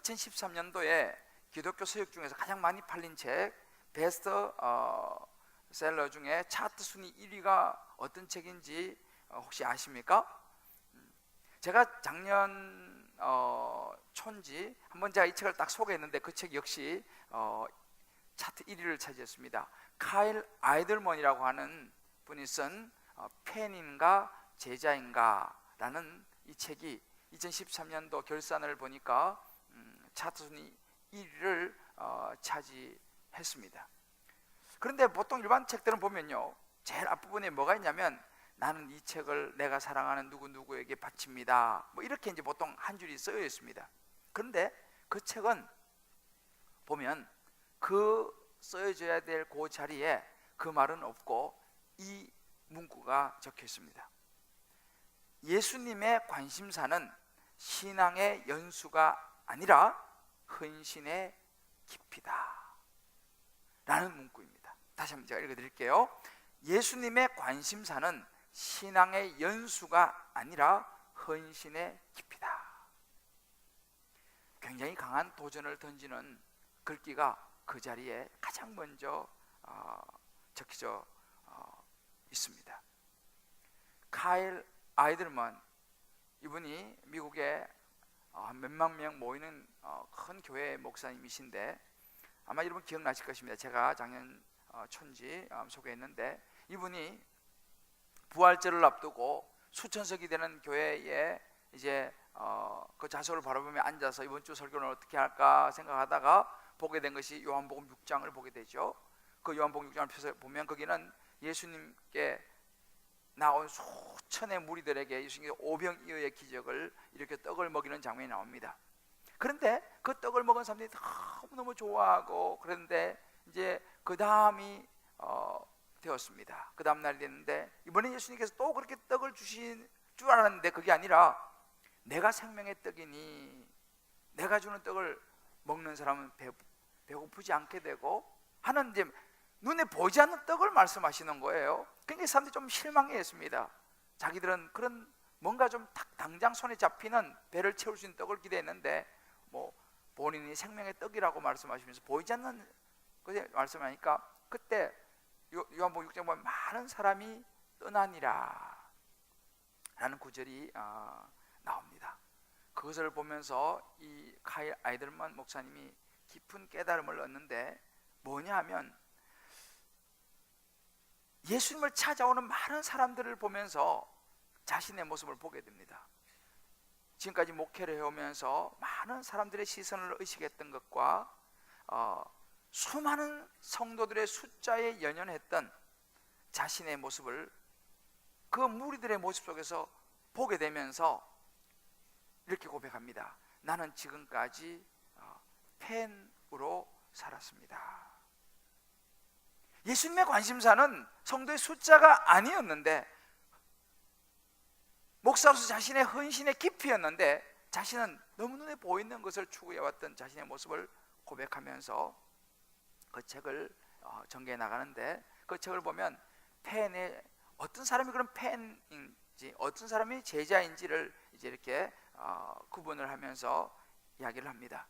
2013년도에 기독교 서적 중에서 가장 많이 팔린 책 베스트 셀러 중에 차트 순위 1위가 어떤 책인지 혹시 아십니까? 제가 작년 촌지 한번 제가 이 책을 딱 소개했는데 그 책 역시 차트 1위를 차지했습니다. 카일 아이들먼이라고 하는 분이 쓴 팬인가 제자인가 라는 이 책이 2013년도 결산을 보니까 차트 순위 1위를 차지했습니다. 그런데 보통 일반 책들은 보면요, 제일 앞부분에 뭐가 있냐면 나는 이 책을 내가 사랑하는 누구누구에게 바칩니다, 뭐 이렇게 이제 보통 한 줄이 쓰여 있습니다. 그런데 그 책은 보면 그 써여져야 될 그 자리에 그 말은 없고 이 문구가 적혀 있습니다. 예수님의 관심사는 신앙의 연수가 아니라 헌신의 깊이다 라는 문구입니다. 다시 한번 제가 읽어드릴게요. 예수님의 관심사는 신앙의 연수가 아니라 헌신의 깊이다. 굉장히 강한 도전을 던지는 글귀가 그 자리에 가장 먼저 적혀져 있습니다. 카일 아이들먼, 이분이 미국에 몇만 명 모이는 큰 교회 목사님이신데 아마 여러분 기억나실 것입니다. 제가 작년 촌지 소개했는데 이분이 부활절을 앞두고 수천석이 되는 교회에 이제 그 좌석을 바라보며 앉아서 이번 주 설교는 어떻게 할까 생각하다가 보게 된 것이 요한복음 6장을 보게 되죠. 그 요한복음 6장을 펴서 보면 거기는 예수님께 나온 수천의 무리들에게 예수님께서 오병이어의 기적을 이렇게 떡을 먹이는 장면이 나옵니다. 그런데 그 떡을 먹은 사람들이 너무너무 좋아하고, 그런데 이제 그 다음이 되었습니다. 그 다음 날이 됐는데 이번에 예수님께서 또 그렇게 떡을 주신 줄 알았는데 그게 아니라 내가 생명의 떡이니 내가 주는 떡을 먹는 사람은 배고프지 않게 되고 하는, 이제 눈에 보이지 않는 떡을 말씀하시는 거예요. 굉장히 사람들이 좀 실망했습니다. 자기들은 그런 뭔가 좀 당장 손에 잡히는 배를 채울 수 있는 떡을 기대했는데 뭐 본인이 생명의 떡이라고 말씀하시면서 보이지 않는 것을 말씀하니까 그때 요한복음 6장 보면 많은 사람이 떠나니라 라는 구절이 나옵니다. 그것을 보면서 이 카일 아이들먼 목사님이 깊은 깨달음을 얻는데 뭐냐 하면 예수님을 찾아오는 많은 사람들을 보면서 자신의 모습을 보게 됩니다. 지금까지 목회를 해오면서 많은 사람들의 시선을 의식했던 것과 수많은 성도들의 숫자에 연연했던 자신의 모습을 그 무리들의 모습 속에서 보게 되면서 이렇게 고백합니다. 나는 지금까지 팬으로 살았습니다. 예수님의 관심사는 성도의 숫자가 아니었는데 목사로서 자신의 헌신의 깊이였는데 자신은 너무 눈에 보이는 것을 추구해왔던 자신의 모습을 고백하면서 그 책을 전개해 나가는데, 그 책을 보면 팬의 어떤 사람이 그런 팬인지 어떤 사람이 제자인지를 이제 이렇게 구분을 하면서 이야기를 합니다.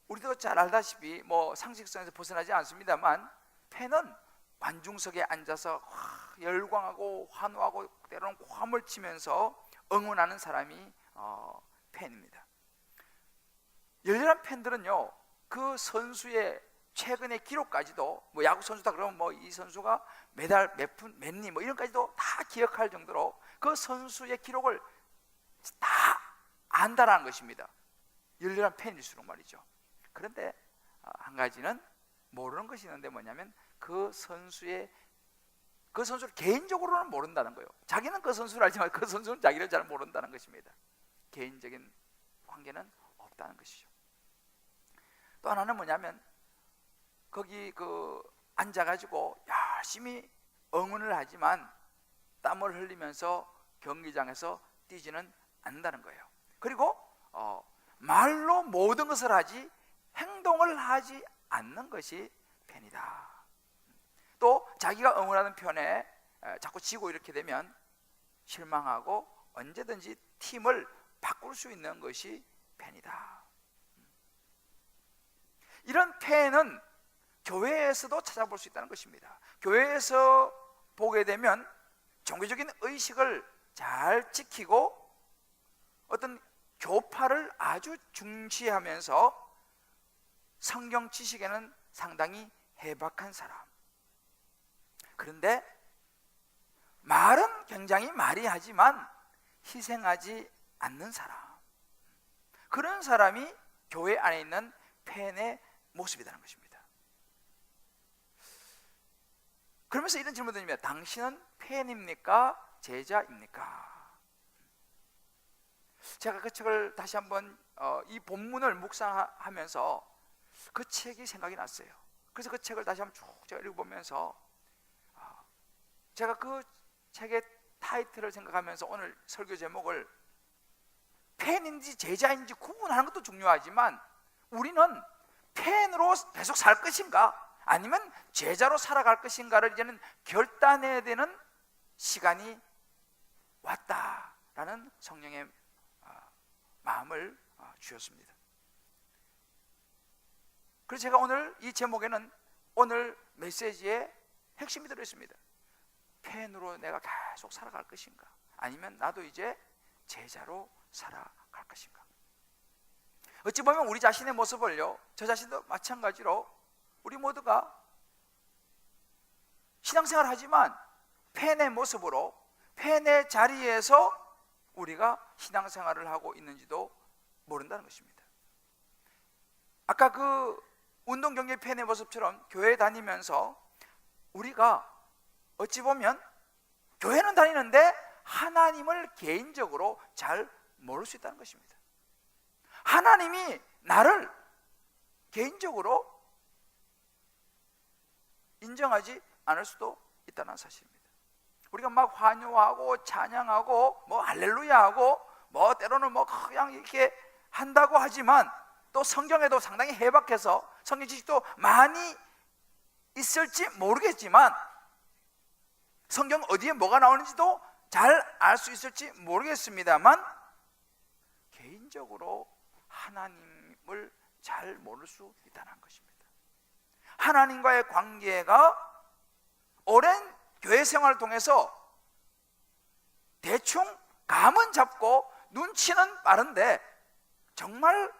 우리도 잘 알다시피 뭐 상식선에서 벗어나지 않습니다만 팬은 관중석에 앉아서 열광하고 환호하고 때로는 고함을 치면서 응원하는 사람이 팬입니다. 열렬한 팬들은요, 그 선수의 최근의 기록까지도, 뭐 야구 선수다 그러면 뭐 이 선수가 매달 몇 분 몇 리 뭐 이런까지도 다 기억할 정도로 그 선수의 기록을 다 안다라는 것입니다. 열렬한 팬일수록 말이죠. 그런데 한 가지는 모르는 것이 있는데 뭐냐면 그 선수를 개인적으로는 모른다는 거예요. 자기는 그 선수를 알지만 그 선수는 자기를 잘 모른다는 것입니다. 개인적인 관계는 없다는 것이죠. 또 하나는 뭐냐면 거기 앉아가지고 열심히 응원을 하지만 땀을 흘리면서 경기장에서 뛰지는 않는다는 거예요. 그리고 말로 모든 것을 하지 행동을 하지 않는 것이 팬이다. 또 자기가 응원하는 편에 자꾸 지고 이렇게 되면 실망하고 언제든지 팀을 바꿀 수 있는 것이 팬이다. 폐해는 교회에서도 찾아볼 수 있다는 것입니다. 교회에서 보게 되면 종교적인 의식을 잘 지키고 어떤 교파를 아주 중시하면서 성경 지식에는 상당히 해박한 사람, 그런데 말은 굉장히 많이 하지만 희생하지 않는 사람, 그런 사람이 교회 안에 있는 폐인의 모습이라는 것입니다. 그러면서 이런 질문을 드립니다. 당신은 폐인입니까? 제자입니까? 제가 그 책을 다시 한번 이 본문을 묵상하면서 그 책이 생각이 났어요. 그래서 그 책을 다시 한번 쭉 제가 읽어보면서 제가 그 책의 타이틀을 생각하면서 오늘 설교 제목을 폐인인지 제자인지 구분하는 것도 중요하지만 우리는 폐인으로 계속 살 것인가 아니면 제자로 살아갈 것인가를 이제는 결단해야 되는 시간이 왔다라는 성령의 마음을 주셨습니다. 그래서 제가 오늘 이 제목에는 오늘 메시지의 핵심이 들어있습니다. 폐인으로 내가 계속 살아갈 것인가 아니면 나도 이제 제자로 살아갈 것인가. 어찌 보면 우리 자신의 모습을요, 저 자신도 마찬가지로 우리 모두가 신앙생활을 하지만 폐인의 모습으로 폐인의 자리에서 우리가 신앙생활을 하고 있는지도 모른다는 것입니다. 아까 그 운동경기 폐인의 모습처럼 교회 다니면서 우리가 어찌 보면 교회는 다니는데 하나님을 개인적으로 잘 모를 수 있다는 것입니다. 하나님이 나를 개인적으로 인정하지 않을 수도 있다는 사실입니다. 우리가 막 환호하고 찬양하고 뭐 할렐루야하고 뭐 때로는 뭐 그냥 이렇게 한다고 하지만 또 성경에도 상당히 해박해서 성경 지식도 많이 있을지 모르겠지만 성경 어디에 뭐가 나오는지도 잘 알 수 있을지 모르겠습니다만 개인적으로 하나님을 잘 모를 수 있다는 것입니다. 하나님과의 관계가 오랜 교회 생활을 통해서 대충 감은 잡고 눈치는 빠른데 정말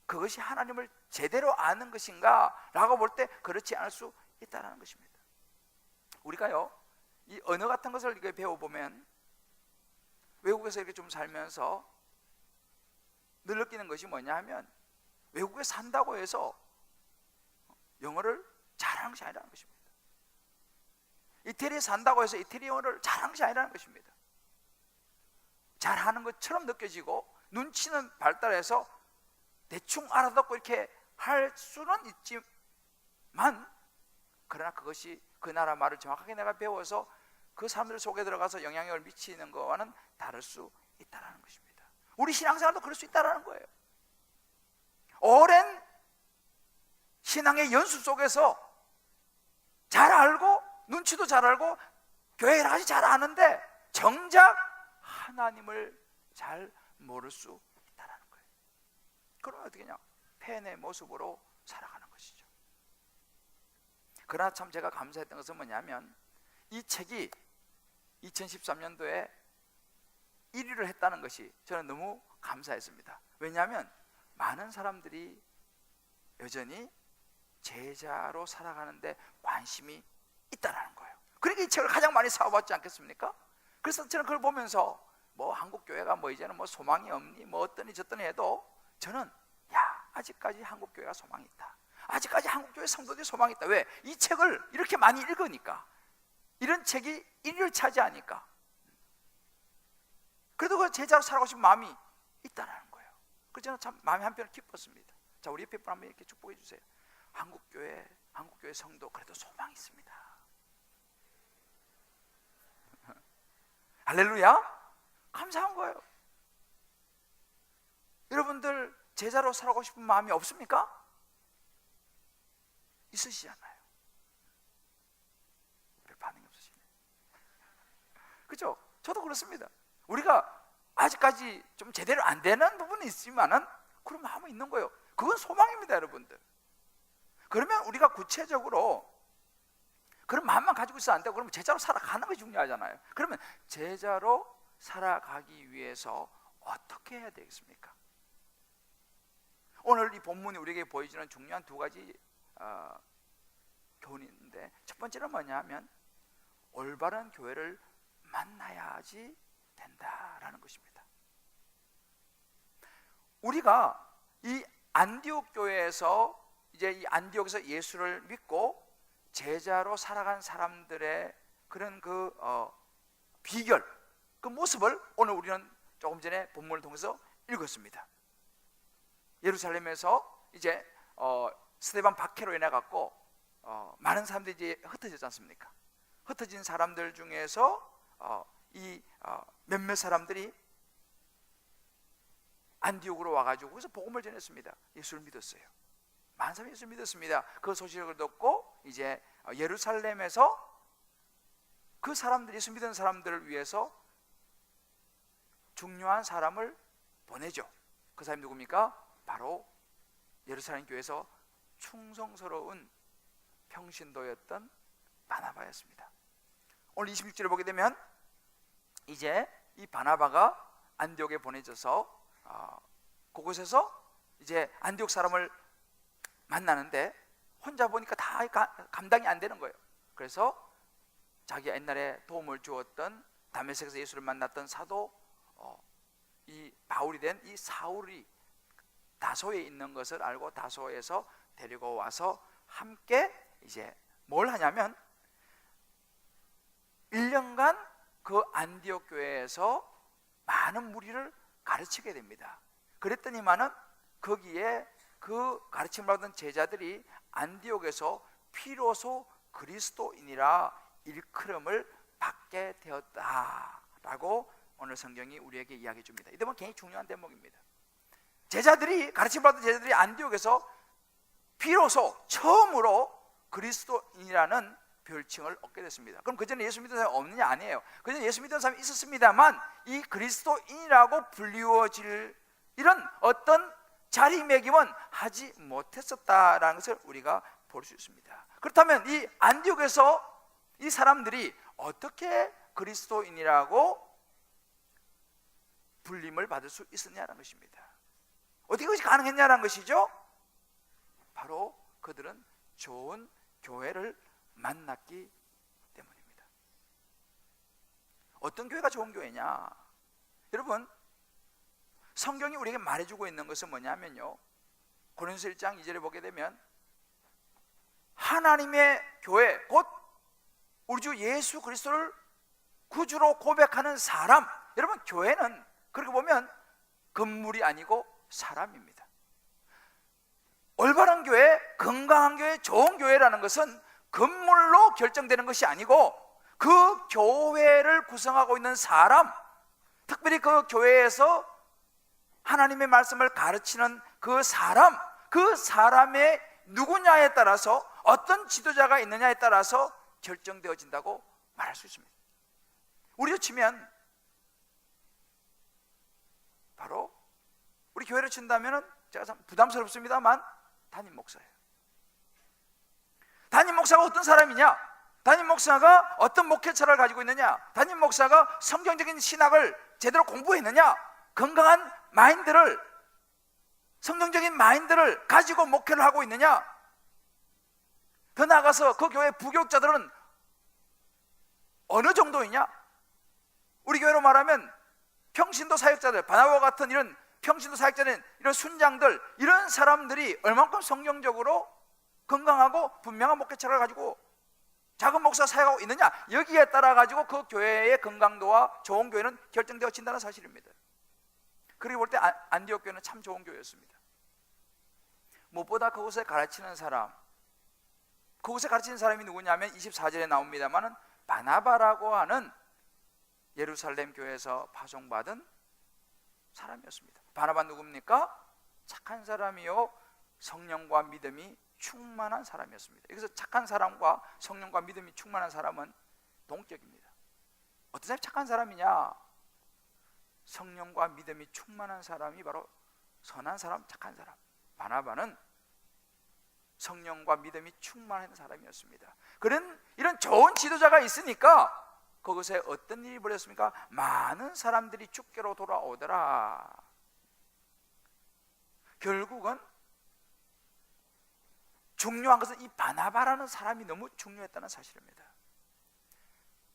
그것이 하나님을 제대로 아는 것인가 라고 볼 때 그렇지 않을 수 있다는 것입니다. 우리가요, 이 언어 같은 것을 이렇게 배워보면 외국에서 이렇게 좀 살면서 늘 느끼는 것이 뭐냐 하면 외국에 산다고 해서 영어를 잘하는 것이 아니라는 것입니다. 이태리에 산다고 해서 이태리 영어를 잘하는 것이 아니라는 것입니다. 잘하는 것처럼 느껴지고 눈치는 발달해서 대충 알아듣고 이렇게 할 수는 있지만 그러나 그것이 그 나라 말을 정확하게 내가 배워서 그 사람들 속에 들어가서 영향력을 미치는 것과는 다를 수 있다는 것입니다. 우리 신앙생활도 그럴 수 있다는 거예요. 오랜 신앙의 연수 속에서 잘 알고 눈치도 잘 알고 교회 여러 가지 잘 아는데 정작 하나님을 잘 모를 수 있다는 거예요. 그러면 어떻게 하냐? 폐인의 모습으로 살아가는 것이죠. 그러나 참 제가 감사했던 것은 뭐냐면 이 책이 2013년도에 1위를 했다는 것이 저는 너무 감사했습니다. 왜냐하면 많은 사람들이 여전히 제자로 살아가는데 관심이 있다는 거예요. 그러니까 이 책을 가장 많이 사와봤지 않겠습니까? 그래서 저는 그걸 보면서 뭐 한국교회가 뭐 이제는 뭐 소망이 없니 뭐 어떠니 저떠니 해도 저는 아직까지 한국교회가 소망이 있다. 아직까지 한국교회 성도들이 소망이 있다. 왜? 이 책을 이렇게 많이 읽으니까, 이런 책이 1위를 차지하니까. 그래도 그 제자로 살아가고 싶은 마음이 있다는 거예요. 그래서 저는 참 마음이 한편으로 기뻤습니다. 자, 우리 옆에 분 한번 이렇게 축복해 주세요. 한국교회 성도 그래도 소망이 있습니다. 할렐루야. 감사한 거예요. 여러분들 제자로 살아가고 싶은 마음이 없습니까? 있으시잖아요. 별 반응이 없으시네. 그죠? 저도 그렇습니다. 우리가 아직까지 좀 제대로 안 되는 부분이 있지만은 그런 마음은 있는 거예요. 그건 소망입니다, 여러분들. 그러면 우리가 구체적으로 그런 마음만 가지고 있어도 안 되고, 그러면 제자로 살아가는 것이 중요하잖아요. 그러면 제자로 살아가기 위해서 어떻게 해야 되겠습니까? 오늘 이 본문이 우리에게 보여주는 중요한 두 가지 교훈이 있는데, 첫 번째는 뭐냐 하면 올바른 교회를 만나야지 된다라는 것입니다. 우리가 이 안디옥 교회에서 이제 이 안디옥에서 예수를 믿고 제자로 살아간 사람들의 그런 그 비결, 그 모습을 오늘 우리는 조금 전에 본문을 통해서 읽었습니다. 예루살렘에서 이제 스데반 박해로 인해 갖고 많은 사람들이 이제 흩어졌지 않습니까? 흩어진 사람들 중에서 이 몇몇 사람들이 안디옥으로 와가지고 거기서 복음을 전했습니다. 예수를 믿었어요. 많은 사람이 예수를 믿었습니다. 그 소식을 듣고 이제 예루살렘에서 그 사람들, 예수 믿은 사람들을 위해서 중요한 사람을 보내죠. 그 사람이 누굽니까? 바로 예루살렘 교회에서 충성스러운 평신도였던 바나바였습니다. 오늘 26절을 보게 되면 이제 이 바나바가 안디옥에 보내져서 그곳에서 이제 안디옥 사람을 만나는데 혼자 보니까 다 감당이 안 되는 거예요. 그래서 자기가 옛날에 도움을 주었던 다메섹에서 예수를 만났던 사도 이 바울이 된 이 사울이 다소에 있는 것을 알고 다소에서 데리고 와서 함께 이제 뭘 하냐면 1년간 그 안디옥 교회에서 많은 무리를 가르치게 됩니다. 그랬더니만은 거기에 그 가르침을 받은 제자들이 안디옥에서 비로소 그리스도인이라 일컬음을 받게 되었다라고 오늘 성경이 우리에게 이야기해 줍니다. 이 대목은 굉장히 중요한 대목입니다. 제자들이, 가르침을 받은 제자들이 안디옥에서 비로소 처음으로 그리스도인이라는 별칭을 얻게 됐습니다. 그럼 그전에 예수 믿은 사람이 없느냐? 아니에요. 그전에 예수 믿은 사람이 있었습니다만 이 그리스도인이라고 불리워질 이런 어떤 자리매김은 하지 못했었다라는 것을 우리가 볼 수 있습니다. 그렇다면 이 안디옥에서 이 사람들이 어떻게 그리스도인이라고 불림을 받을 수 있었냐는 것입니다. 어떻게 그것이 가능했냐는 것이죠. 바로 그들은 좋은 교회를 만났기 때문입니다. 어떤 교회가 좋은 교회냐? 여러분, 성경이 우리에게 말해주고 있는 것은 뭐냐면요, 고린도서 1장 2절에 보게 되면 하나님의 교회, 곧 우리 주 예수 그리스도를 구주로 고백하는 사람, 여러분 교회는 그렇게 보면 건물이 아니고 사람입니다. 올바른 교회, 건강한 교회, 좋은 교회라는 것은 건물로 결정되는 것이 아니고 그 교회를 구성하고 있는 사람, 특별히 그 교회에서 하나님의 말씀을 가르치는 그 사람, 그 사람의 누구냐에 따라서, 어떤 지도자가 있느냐에 따라서 결정되어진다고 말할 수 있습니다. 우리로 치면 바로 우리 교회를 친다면 제가 참 부담스럽습니다만 담임 목사예요. 담임 목사가 어떤 사람이냐? 담임 목사가 어떤 목회처를 가지고 있느냐? 담임 목사가 성경적인 신학을 제대로 공부했느냐? 건강한 마인드를, 성경적인 마인드를 가지고 목회를 하고 있느냐? 더 나아가서 그 교회 부교육자들은 어느 정도이냐? 우리 교회로 말하면 평신도 사역자들, 바나바와 같은 이런 평신도 사역자는 이런 순장들, 이런 사람들이 얼만큼 성경적으로 건강하고 분명한 목회처를 가지고 작은 목사 사역하고 있느냐, 여기에 따라 가지고 그 교회의 건강도와 좋은 교회는 결정되어진다는 사실입니다. 그리고 볼 때 안디옥 교회는 참 좋은 교회였습니다. 무엇보다 그곳에 가르치는 사람, 그곳에 가르치는 사람이 누구냐면 24절에 나옵니다만은 바나바라고 하는 예루살렘 교회에서 파송받은 사람이었습니다. 바나바 누굽니까? 착한 사람이요 성령과 믿음이 충만한 사람이었습니다. 여기서 착한 사람과 성령과 믿음이 충만한 사람은 동격입니다. 어떤 사람이 착한 사람이냐? 성령과 믿음이 충만한 사람이 바로 선한 사람, 착한 사람. 바나바는 성령과 믿음이 충만한 사람이었습니다. 그런 이런 좋은 지도자가 있으니까 그것에 어떤 일이 벌어졌습니까? 많은 사람들이 주께로 돌아오더라. 결국은 중요한 것은 이 바나바라는 사람이 너무 중요했다는 사실입니다.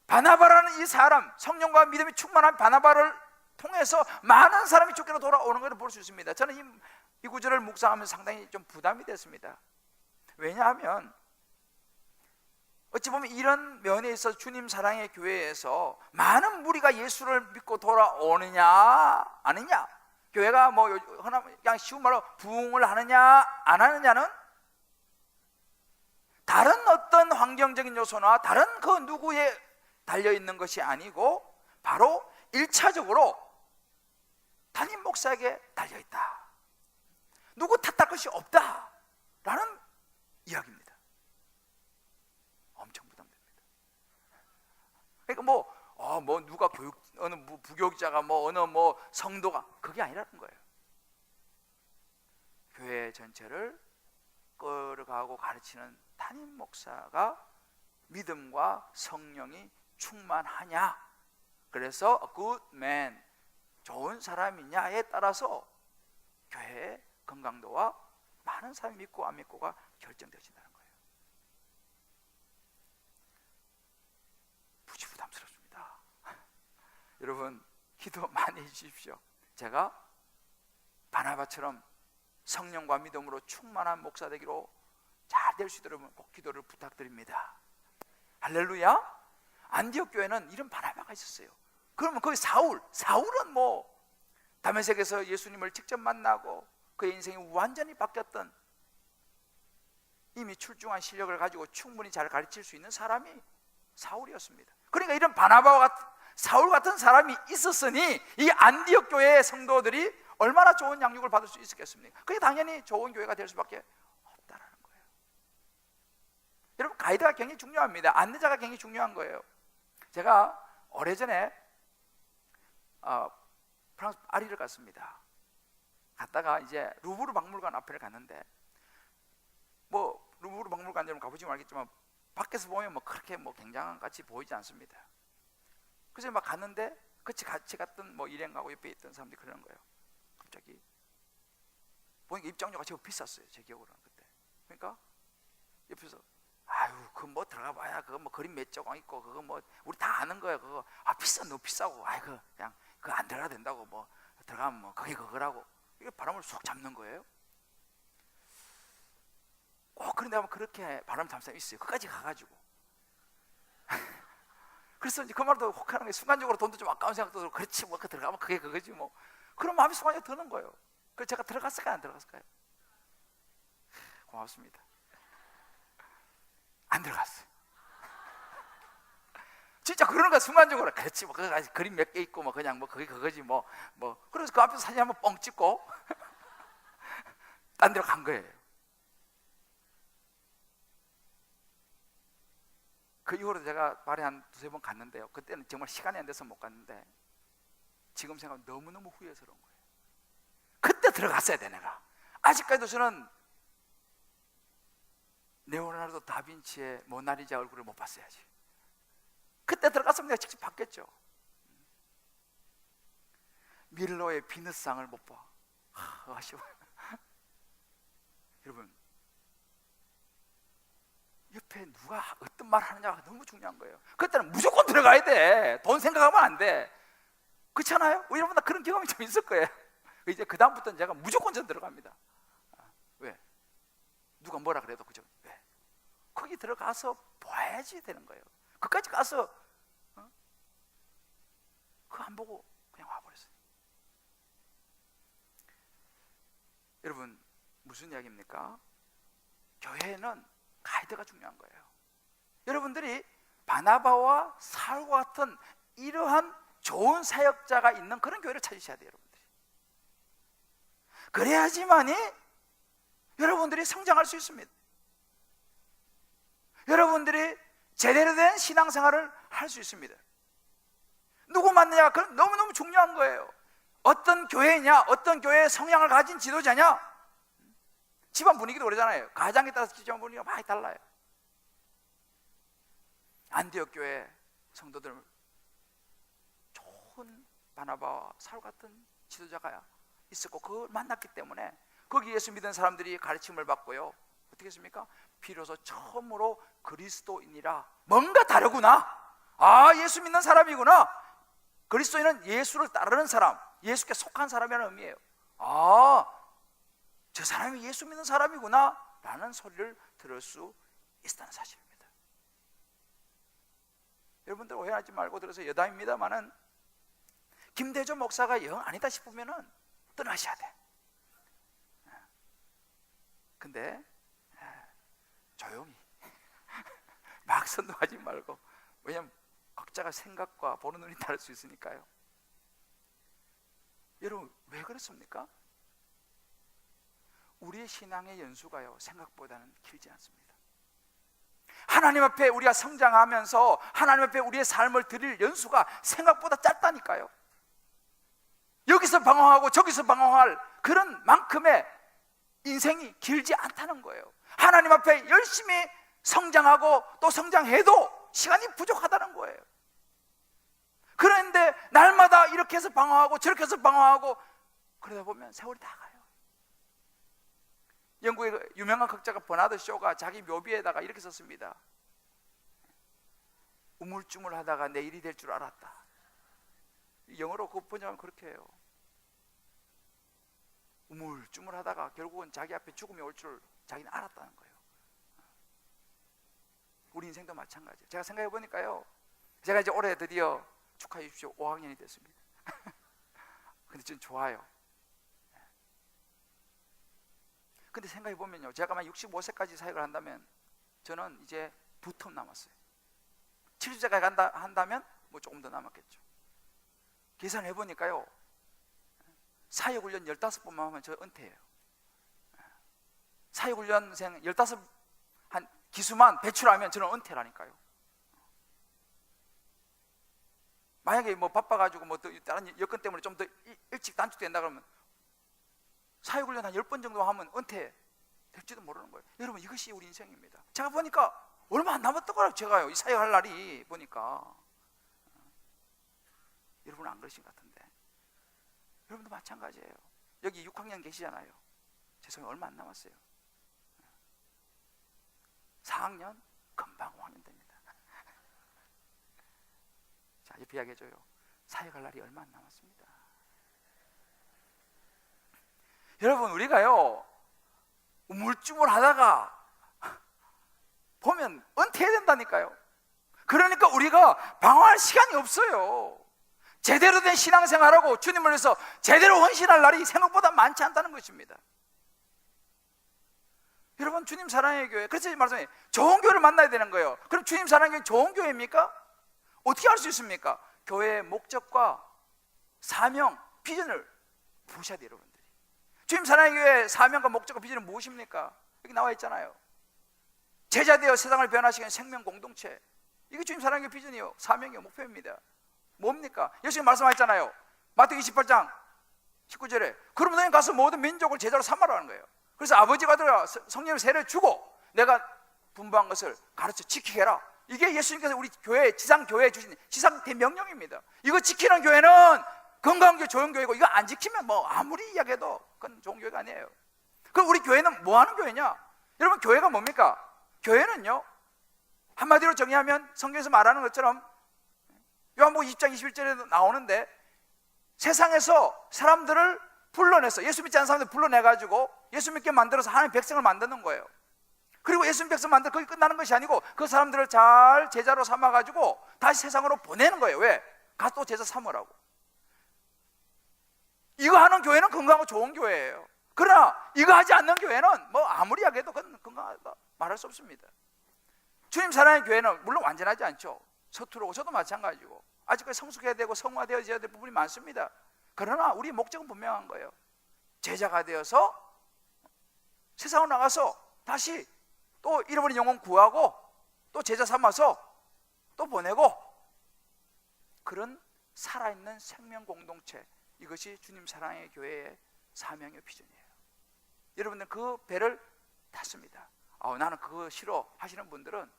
바나바라는 이 사람, 성령과 믿음이 충만한 바나바를 통해서 많은 사람이 주께로 돌아오는 것을 볼 수 있습니다. 저는 이 구절을 묵상하면서 상당히 좀 부담이 됐습니다. 왜냐하면 어찌 보면 이런 면에 있어서 주님 사랑의 교회에서 많은 무리가 예수를 믿고 돌아오느냐 아니냐, 교회가 뭐 그냥 쉬운 말로 부흥을 하느냐 안 하느냐는 다른 어떤 환경적인 요소나 다른 그 누구에 달려있는 것이 아니고 바로 1차적으로 담임 목사에게 달려있다. 누구 탓할 것이 없다 라는 이야기입니다. 엄청 부담됩니다. 그러니까 뭐 누가 어느 부교육자가 어느 성도가 그게 아니라는 거예요. 교회 전체를 끌어가고 가르치는 담임 목사가 믿음과 성령이 충만하냐, 그래서 good man, 좋은 사람이냐에 따라서 교회의 건강도와 많은 사람이 믿고 안 믿고가 결정되어진다는 거예요. 무지 부담스럽습니다. 여러분 기도 많이 해주십시오. 제가 바나바처럼 성령과 믿음으로 충만한 목사 되기로 잘 될 수 있도록 꼭 기도를 부탁드립니다. 할렐루야. 안디옥 교회는 이런 바나바가 있었어요. 그러면 거기 사울은 다메섹에서 예수님을 직접 만나고 그의 인생이 완전히 바뀌었던, 이미 출중한 실력을 가지고 충분히 잘 가르칠 수 있는 사람이 사울이었습니다. 그러니까 이런 바나바와 사울 같은 사람이 있었으니 이 안디옥 교회의 성도들이 얼마나 좋은 양육을 받을 수 있었겠습니까? 그게 당연히 좋은 교회가 될 수밖에 없다라는 거예요. 여러분 가이드가 굉장히 중요합니다. 안내자가 굉장히 중요한 거예요. 제가 오래전에 프랑스 파리를 갔습니다. 갔다가 이제 루브르 박물관 앞에 갔는데 루브르 박물관 여러분 가보시면 알겠지만 밖에서 보면 그렇게 굉장한 같이 보이지 않습니다. 그래서 막 갔는데 같이 갔던 일행하고 옆에 있던 사람들이 그러는 거예요. 갑자기 보니까 입장료가 제법 비쌌어요. 제 기억으로는 그때. 그러니까 옆에서 아유 그거 들어가 봐야 그거 그림 몇 조각 있고 그거 우리 다 아는 거야. 그거 비싸, 너무 비싸고 그냥 그거 안 들어가도 된다고 들어가면 그게 그거라고 이게 바람을 쏙 잡는 거예요. 꼭 그런데 하면 그렇게 바람 잡는 사람이 있어요. 끝까지 가가지고 그래서 이제 그 말도 혹하는 게 순간적으로 돈도 좀 아까운 생각도 들고 그렇지 그 들어가면 그게 그거지 그런 마음이 순간적으로 드는 거예요. 그래서 제가 들어갔을까요 안 들어갔을까요? 고맙습니다. 안 들어갔어요. 진짜 그러는 거야. 순간적으로 그렇지 그거 그림 몇 개 있고 그냥 그게 그거지 그래서 그 앞에서 사진 한번 뻥 찍고 딴 데로 간 거예요. 그 이후로 제가 파리 한 두세 번 갔는데요. 그때는 정말 시간이 안 돼서 못 갔는데 지금 생각하면 너무너무 후회스러운 거예요. 그때 들어갔어야 돼. 내가 아직까지도 저는 레오나르도 다빈치의 모나리자 얼굴을 못 봤어야지. 그때 들어갔으면 내가 직접 봤겠죠. 밀로의 비너스상을 못 봐. 아쉬워요. 여러분 옆에 누가 어떤 말 하느냐가 너무 중요한 거예요. 그때는 무조건 들어가야 돼. 돈 생각하면 안 돼. 그렇잖아요? 여러분 다 그런 경험이 좀 있을 거예요. 이제 그 다음부터는 제가 무조건 전 들어갑니다. 왜? 누가 뭐라 그래도 그죠? 왜? 거기 들어가서 봐야지 되는 거예요. 그까지 가서 그거 안 보고 그냥 와버렸어요. 여러분 무슨 이야기입니까? 교회는 가이드가 중요한 거예요. 여러분들이 바나바와 사울과 같은 이러한 좋은 사역자가 있는 그런 교회를 찾으셔야 돼요. 여러분들이 그래야지만이 여러분들이 성장할 수 있습니다. 여러분들이 제대로 된 신앙생활을 할 수 있습니다. 누구 만나냐? 그건 너무너무 중요한 거예요. 어떤 교회냐? 어떤 교회의 성향을 가진 지도자냐? 집안 분위기도 그러잖아요. 가장에 따라서 집안 분위기가 많이 달라요. 안디옥 교회 성도들 좋은 바나바와 사울 같은 지도자가 있었고 그걸 만났기 때문에 거기 예수 믿은 사람들이 가르침을 받고요. 어떻게 했습니까? 비로소 처음으로 그리스도인이라 뭔가 다르구나. 아, 예수 믿는 사람이구나. 그리스도인은 예수를 따르는 사람, 예수께 속한 사람이라는 의미예요. 아, 저 사람이 예수 믿는 사람이구나 라는 소리를 들을 수 있다는 사실입니다. 여러분들 오해하지 말고 들어서 여담입니다만은 김대조 목사가 영 아니다 싶으면은 떠나셔야 돼. 근데 조용히 막 선동하지 말고, 왜냐면 각자가 생각과 보는 눈이 다를 수 있으니까요. 여러분 왜 그렇습니까? 우리의 신앙의 연수가요 생각보다는 길지 않습니다. 하나님 앞에 우리가 성장하면서 하나님 앞에 우리의 삶을 드릴 연수가 생각보다 짧다니까요. 여기서 방황하고 저기서 방황할 그런 만큼의 인생이 길지 않다는 거예요. 하나님 앞에 열심히 성장하고 또 성장해도 시간이 부족하다는 거예요. 그런데 날마다 이렇게 해서 방황하고 저렇게 해서 방황하고 그러다 보면 세월이 다 가요. 영국의 유명한 학자가 버나드 쇼가 자기 묘비에다가 이렇게 썼습니다. 우물쭈물하다가 내일이 될 줄 알았다. 영어로 그 번역하면 그렇게 해요. 우물쭈물하다가 결국은 자기 앞에 죽음이 올 줄 자기는 알았다는 거예요. 우리 인생도 마찬가지예요. 제가 생각해 보니까요, 제가 이제 올해 드디어 축하해 주십시오 5학년이 됐습니다. 근데 전 좋아요. 근데 생각해 보면요, 제가 만 65세까지 사역을 한다면 저는 이제 2텀 남았어요. 70세까지 한다면 뭐 조금 더 남았겠죠. 계산해 보니까요, 사역훈련 15번만 하면 저 은퇴해요. 사역훈련생 15 한 기수만 배출하면 저는 은퇴라니까요. 만약에 뭐 바빠가지고 뭐 다른 여건 때문에 좀 더 일찍 단축된다 그러면 사역훈련 한 10번 정도 하면 은퇴 될지도 모르는 거예요. 여러분 이것이 우리 인생입니다. 제가 보니까 얼마 안 남았더라고요. 제가요 이 사역할 날이 보니까. 여러분은 안 그러신 것 같은데 여러분도 마찬가지예요. 여기 6학년 계시잖아요. 죄송해요, 얼마 안 남았어요. 4학년 금방 5학년 됩니다. 자, 옆에 이야기해줘요. 사역할 날이 얼마 안 남았습니다. 여러분 우리가요 우물쭈물하다가 보면 은퇴해야 된다니까요. 그러니까 우리가 방황할 시간이 없어요. 제대로 된 신앙생활하고 주님을 위해서 제대로 헌신할 날이 생각보다 많지 않다는 것입니다. 여러분 주님 사랑의 교회, 그래서 말씀해 좋은 교회를 만나야 되는 거예요. 그럼 주님 사랑의 교회 좋은 교회입니까? 어떻게 알 수 있습니까? 교회의 목적과 사명, 비전을 보셔야 돼요. 여러분들이 주님 사랑의 교회의 사명과 목적과 비전은 무엇입니까? 여기 나와 있잖아요. 제자되어 세상을 변화시키는 생명 공동체, 이게 주님 사랑의 교회 비전이요 사명이요 목표입니다. 뭡니까? 예수님 말씀하셨잖아요. 마태복음 28장 19절에 그러면 너희 가서 모든 민족을 제자로 삼으라는 거예요. 그래서 아버지가 들어 성령의 세례를 주고 내가 분부한 것을 가르쳐 지키게 해라. 이게 예수님께서 우리 교회, 지상교회에 주신 지상대명령입니다. 이거 지키는 교회는 건강한 교회, 좋은 교회고, 이거 안 지키면 뭐 아무리 이야기해도 그건 좋은 교회가 아니에요. 그럼 우리 교회는 뭐 하는 교회냐? 여러분 교회가 뭡니까? 교회는요 한마디로 정의하면 성경에서 말하는 것처럼 요한복음 20장 21절에도 나오는데, 세상에서 사람들을 불러내서 예수 믿지 않는 사람들 불러내가지고 예수 믿게 만들어서 하나님의 백성을 만드는 거예요. 그리고 예수 백성 만들어 거기 끝나는 것이 아니고 그 사람들을 잘 제자로 삼아가지고 다시 세상으로 보내는 거예요. 왜? 가서 또 제자 삼으라고. 이거 하는 교회는 건강하고 좋은 교회예요. 그러나 이거 하지 않는 교회는 뭐 아무리 이야기해도 그건 건강하다 말할 수 없습니다. 주님 사랑의 교회는 물론 완전하지 않죠. 서투르고 저도 마찬가지고 아직까지 성숙해야 되고 성화되어져야 될 부분이 많습니다. 그러나 우리의 목적은 분명한 거예요. 제자가 되어서 세상으로 나가서 다시 또 잃어버린 영혼 구하고 또 제자 삼아서 또 보내고, 그런 살아있는 생명 공동체, 이것이 주님 사랑의 교회의 사명의 비전이에요. 여러분들 그 배를 탔습니다. 나는 그거 싫어 하시는 분들은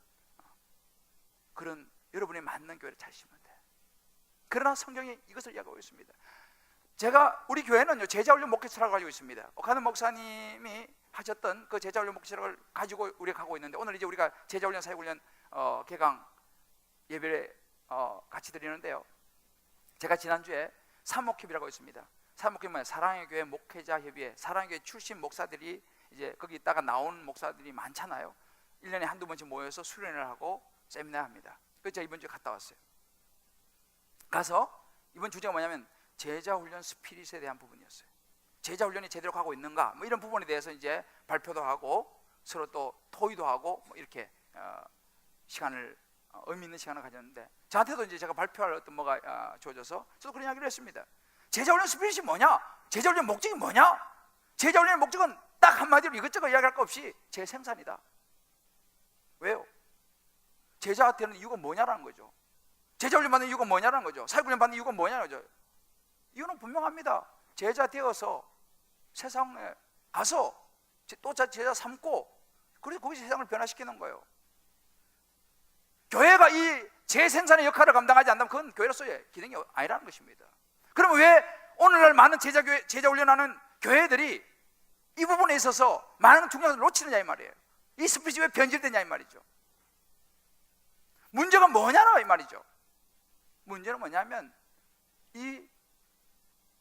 그런 여러분이 맞는 교회를 찾으시면 돼. 그러나 성경이 이것을 이야기하고 있습니다. 우리 교회는요, 제자훈련 목회철학을 가지고 있습니다. 오카는 목사님이 하셨던 그 제자훈련 목회철학을 가지고 우리가 가고 있는데, 오늘 이제 우리가 제자훈련 사역훈련 개강 예배를 같이 드리는데요, 제가 지난주에 사목협이라고 있습니다. 사목협이 뭐냐? 사랑의 교회 목회자 협의회. 사랑의 교회 출신 목사들이 이제 거기 있다가 나온 목사들이 많잖아요. 1년에 한두 번씩 모여서 수련을 하고 세미나 합니다. 그래서 제가 이번 주에 갔다 왔어요. 가서 이번 주제가 뭐냐면 제자훈련 스피릿에 대한 부분이었어요. 제자훈련이 제대로 가고 있는가, 뭐 이런 부분에 대해서 이제 발표도 하고 서로 또 토의도 하고 뭐 이렇게 시간을 의미 있는 시간을 가졌는데, 저한테도 이제 제가 발표할 어떤 뭐가 주어져서 저도 그런 이야기를 했습니다. 제자훈련 스피릿이 뭐냐? 제자훈련 목적이 뭐냐? 제자훈련의 목적은 딱 한마디로 이것저것 이야기할 거 없이 제 생산이다. 왜요? 제자가 되는 이유가 뭐냐라는 거죠. 제자훈련 받는 이유가 뭐냐라는 거죠. 사역훈련 받는 이유가 뭐냐는 거죠. 이유는 분명합니다. 제자 되어서 세상에 가서 또 제자 삼고, 그래서 거기서 세상을 변화시키는 거예요. 교회가 이 재생산의 역할을 감당하지 않는다면 그건 교회로서의 기능이 아니라는 것입니다. 그러면 왜 오늘날 많은 제자훈련하는 교회들이 이 부분에 있어서 많은 중요성을 놓치느냐 이 말이에요. 이 스피릿이 왜 변질되냐 이 말이죠. 문제가 뭐냐라 이 말이죠. 문제는 뭐냐면 이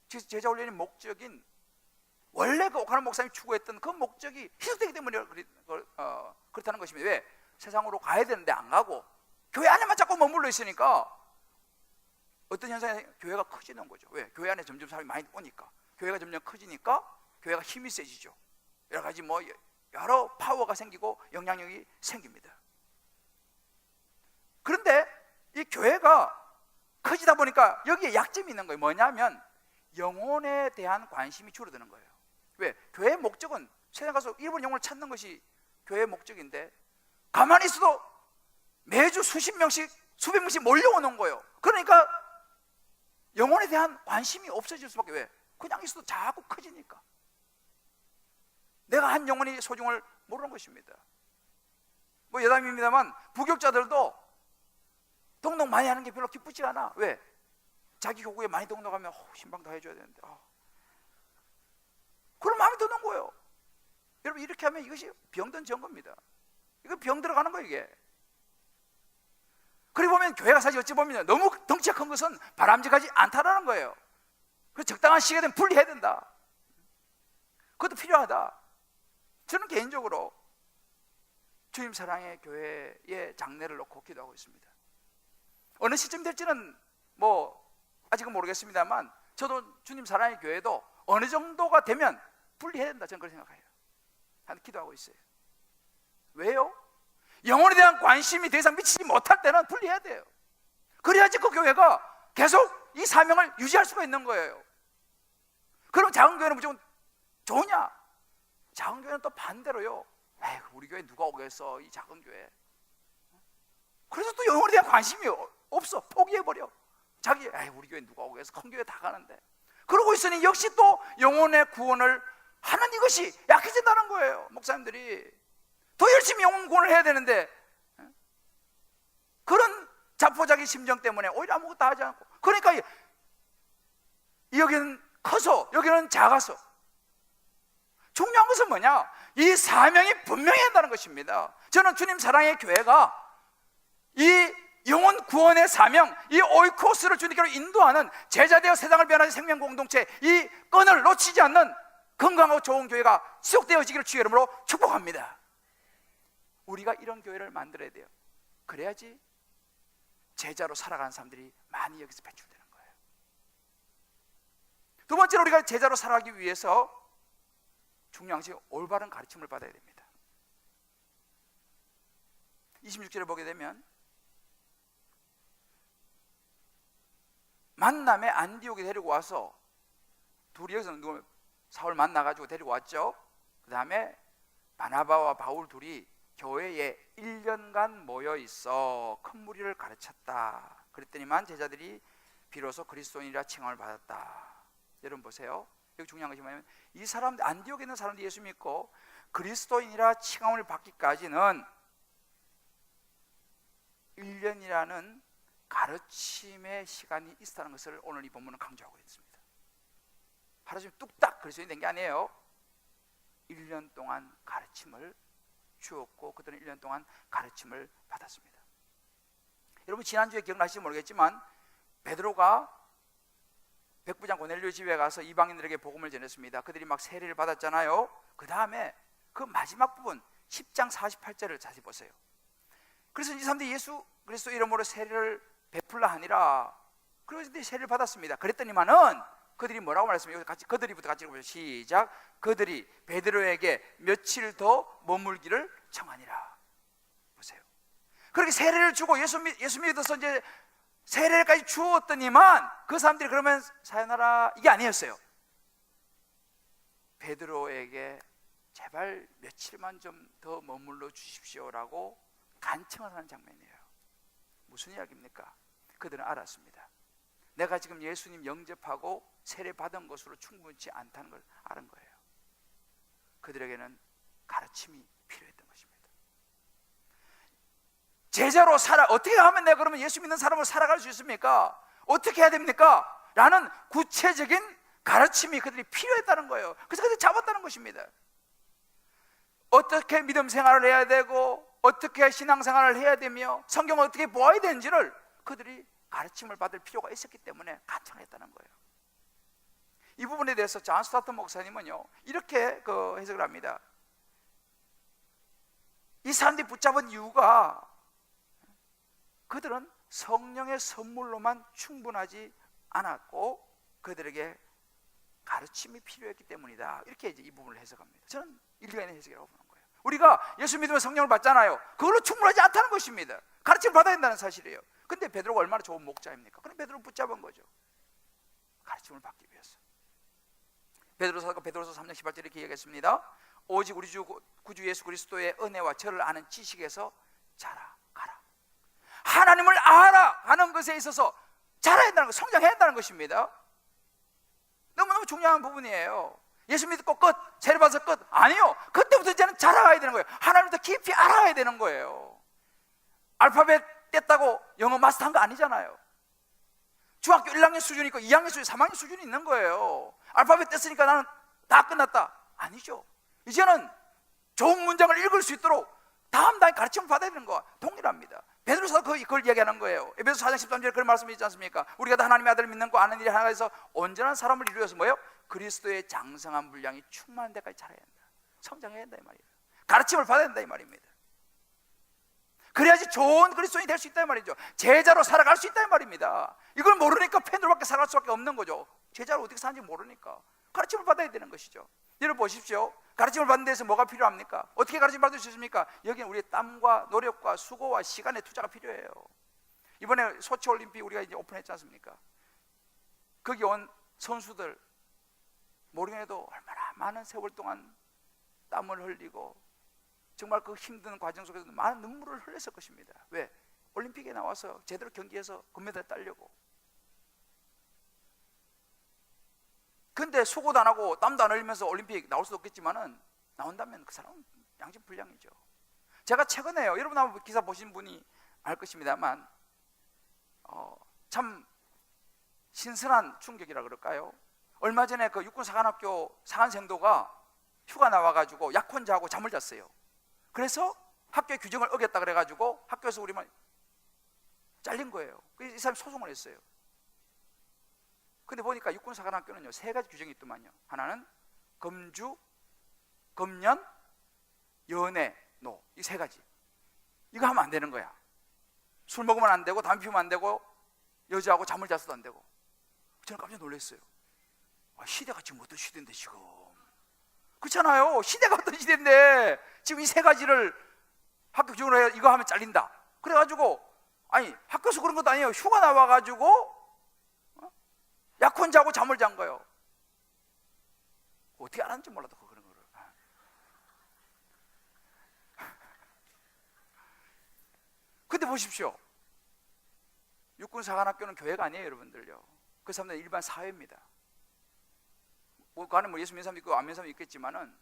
제자훈련의 목적인, 원래 그 오카노 목사님이 추구했던 그 목적이 희석되기 때문에 그렇다는 것입니다. 왜? 세상으로 가야 되는데 안 가고 교회 안에만 자꾸 머물러 있으니까 어떤 현상이 교회가 커지는 거죠. 왜? 교회 안에 점점 사람이 많이 오니까, 교회가 점점 커지니까 교회가 힘이 세지죠. 여러 가지 여러 파워가 생기고 영향력이 생깁니다. 그런데 이 교회가 커지다 보니까 여기에 약점이 있는 거예요. 뭐냐면 영혼에 대한 관심이 줄어드는 거예요. 왜? 교회의 목적은 세상 가서 잃어버린 영혼을 찾는 것이 교회의 목적인데, 가만히 있어도 매주 수십 명씩 수백 명씩 몰려오는 거예요. 그러니까 영혼에 대한 관심이 없어질 수밖에. 왜? 그냥 있어도 자꾸 커지니까. 내가 한 영혼이 소중을 모르는 것입니다. 여담입니다만 부교육자들도 등록 많이 하는 게 별로 기쁘지 않아. 왜? 자기 교구에 많이 등록하면 신방 다 해줘야 되는데 그런 마음이 드는 거예요. 여러분, 이렇게 하면 이것이 병든 증거입니다. 이거 병 들어가는 거예요, 이게. 그리고 보면 교회가 사실 어찌 보면 너무 덩치가 큰 것은 바람직하지 않다라는 거예요. 그래서 적당한 시기에 되면 분리해야 된다. 그것도 필요하다. 저는 개인적으로 주님 사랑의 교회의 장래를 놓고 기도하고 있습니다. 어느 시점 될지는 아직은 모르겠습니다만, 저도 주님 사랑의 교회도 어느 정도가 되면 분리해야 된다, 저는 그렇게 생각해요. 기도하고 있어요. 왜요? 영혼에 대한 관심이 더 이상 미치지 못할 때는 분리해야 돼요. 그래야지 그 교회가 계속 이 사명을 유지할 수가 있는 거예요. 그럼 작은 교회는 무조건 좋으냐? 작은 교회는 또 반대로요. 우리 교회 누가 오겠어, 이 작은 교회. 그래서 또 영혼에 대한 관심이 없어. 포기해버려. 우리 교회 누가 오겠어, 큰 교회 다 가는데. 그러고 있으니 역시 또 영혼의 구원을 하는 이것이 약해진다는 거예요. 목사님들이 더 열심히 영혼 구원을 해야 되는데, 그런 자포자기 심정 때문에 오히려 아무것도 하지 않고, 그러니까 여기는 커서 여기는 작아서. 중요한 것은 뭐냐? 이 사명이 분명해야 한다는 것입니다. 저는 주님 사랑의 교회가 이 영혼 구원의 사명, 이 오이코스를 주님께로 인도하는 제자되어 세상을 변화하는 생명 공동체, 이 끈을 놓치지 않는 건강하고 좋은 교회가 지속되어지기를 주의 이름으로 축복합니다. 우리가 이런 교회를 만들어야 돼요. 그래야지 제자로 살아가는 사람들이 많이 여기서 배출되는 거예요. 두 번째로, 우리가 제자로 살아가기 위해서 중요한 것이 올바른 가르침을 받아야 됩니다. 26절에 보게 되면 만남에 안디옥에 데리고 와서, 둘이 여기서 사울 만나가지고 데리고 왔죠. 그 다음에 바나바와 바울 둘이 교회에 1년간 모여 있어 큰 무리를 가르쳤다. 그랬더니만 제자들이 비로소 그리스도인이라 칭함을 받았다. 여러분 보세요. 여기 중요한 것이 뭐냐면 이 사람들, 안디옥에 있는 사람들이 예수 믿고 그리스도인이라 칭함을 받기까지는 1년이라는 가르침의 시간이 있었다는 것을 오늘 이 본문은 강조하고 있습니다. 하루 종일 뚝딱 그리스도인이 된 게 아니에요. 1년 동안 가르침을 주었고 그들은 1년 동안 가르침을 받았습니다. 여러분 지난주에 기억나실지 모르겠지만 베드로가 백부장 고넬료 집에 가서 이방인들에게 복음을 전했습니다. 그들이 막 세례를 받았잖아요. 그 다음에 그 마지막 부분 10장 48절을 자세히 보세요. 그래서 이 사람들이 예수 그리스도 이름으로 세례를 베풀라 하니라. 그래서 세례를 받았습니다. 그랬더니만은 그들이 뭐라고 말했습니까? 같이 그들이부터 같이 읽어보세요. 시작. 그들이 베드로에게 며칠 더 머물기를 청하니라. 보세요. 그렇게 세례를 주고 예수 믿어서 이제 세례까지 주었더니만 그 사람들이 그러면 사요나라 이게 아니었어요. 베드로에게 제발 며칠만 좀 더 머물러 주십시오라고 간청을 하는 장면이에요. 무슨 이야기입니까? 그들은 알았습니다. 내가 지금 예수님 영접하고 세례 받은 것으로 충분치 않다는 걸 아는 거예요. 그들에게는 가르침이 필요했던 것입니다. 제자로 어떻게 하면 내가 그러면 예수 믿는 사람으로 살아갈 수 있습니까? 어떻게 해야 됩니까? 라는 구체적인 가르침이 그들이 필요했다는 거예요. 그래서 그들이 잡았다는 것입니다. 어떻게 믿음 생활을 해야 되고 어떻게 신앙생활을 해야 되며 성경을 어떻게 보아야 되는지를 그들이 가르침을 받을 필요가 있었기 때문에 간청했다는 거예요. 이 부분에 대해서 존 스타트 목사님은요 이렇게 해석을 합니다. 이 사람들이 붙잡은 이유가 그들은 성령의 선물로만 충분하지 않았고 그들에게 가르침이 필요했기 때문이다. 이렇게 이제 이 부분을 해석합니다. 저는 일리가 있는 해석이라고 보는 거예요. 우리가 예수 믿으면 성령을 받잖아요. 그걸로 충분하지 않다는 것입니다. 가르침을 받아야 된다는 사실이에요. 근데 베드로가 얼마나 좋은 목자입니까? 그럼 베드로를 붙잡은 거죠. 가르침을 받기 위해서. 베드로서 3장 18절에 이렇게 얘기했습니다. 오직 우리 주 구주 예수 그리스도의 은혜와 저를 아는 지식에서 자라가라. 하나님을 알아 하는 것에 있어서 자라야 한다는 것, 성장해야 한다는 것입니다. 너무너무 중요한 부분이에요. 예수 믿고 끝, 세례 받아서 끝, 아니요. 그때부터 이제는 자라가야 되는 거예요. 하나님을 더 깊이 알아야 되는 거예요. 알파벳 뗐다고 영어 마스터한 거 아니잖아요. 중학교 1학년 수준이 있고 2학년 수준, 3학년 수준이 있는 거예요. 알파벳 뗐으니까 나는 다 끝났다, 아니죠. 이제는 좋은 문장을 읽을 수 있도록 다음 단계 가르침을 받아야 되는 거와 동일합니다. 베드로서 그걸 이야기하는 거예요. 에베소 4장 13절에 그런 말씀이 있지 않습니까? 우리가 다 하나님의 아들을 믿는 거 아는 일이 하나가 있어 온전한 사람을 이루어서 뭐예요? 그리스도의 장성한 분량이 충만한 데까지 자라야 한다. 성장해야 한다 이 말이에요. 가르침을 받아야 한다 이 말입니다. 그래야지 좋은 그리스도인이 될 수 있다 이 말이죠. 제자로 살아갈 수 있다 이 말입니다. 이걸 모르니까 팬들밖에 살아갈 수밖에 없는 거죠. 제자로 어떻게 사는지 모르니까 가르침을 받아야 되는 것이죠. 여러분 보십시오. 가르침을 받는 데서 뭐가 필요합니까? 어떻게 가르침을 받을 수 있습니까? 여기는 우리의 땀과 노력과 수고와 시간의 투자가 필요해요. 이번에 소치올림픽 우리가 이제 오픈했지 않습니까? 거기 온 선수들 모르겠도 얼마나 많은 세월 동안 땀을 흘리고 정말 그 힘든 과정 속에서 많은 눈물을 흘렸을 것입니다. 왜? 올림픽에 나와서 제대로 경기해서 금메달 따려고. 근데 수고도 안 하고 땀도 안 흘리면서 올림픽 나올 수도 없겠지만은 나온다면 그 사람은 양심불량이죠. 제가 최근에요, 여러분 아마 기사 보신 분이 알 것입니다만 참 신선한 충격이라 그럴까요? 얼마 전에 그 육군사관학교 사관생도가 휴가 나와가지고 약혼자하고 잠을 잤어요. 그래서 학교의 규정을 어겼다 그래가지고 학교에서 우리만 잘린 거예요. 그래서 이 사람이 소송을 했어요. 근데 보니까 육군사관학교는요 3가지 규정이 있더만요. 하나는 금주, 금년, 연애, 노, 이 3가지. 이거 하면 안 되는 거야. 술 먹으면 안 되고 담배 피우면 안 되고 여자하고 잠을 자서도 안 되고. 저는 깜짝 놀랐어요. 시대가 지금 어떤 시대인데 지금. 그렇잖아요. 시대가 어떤 시대인데 지금 이 3가지를 학교 규정으로 해야 이거 하면 잘린다. 그래가지고 아니 학교에서 그런 것도 아니에요. 휴가 나와가지고 약혼자하고 잠을 잔 거예요. 어떻게 알았는지 몰라도 그런 거를. 근데 보십시오. 육군사관학교는 교회가 아니에요, 여러분들요. 그 사람들은 일반 사회입니다. 그 안에 뭐 예수 믿는 사람도 있고 안 믿는 사람도 있겠지만은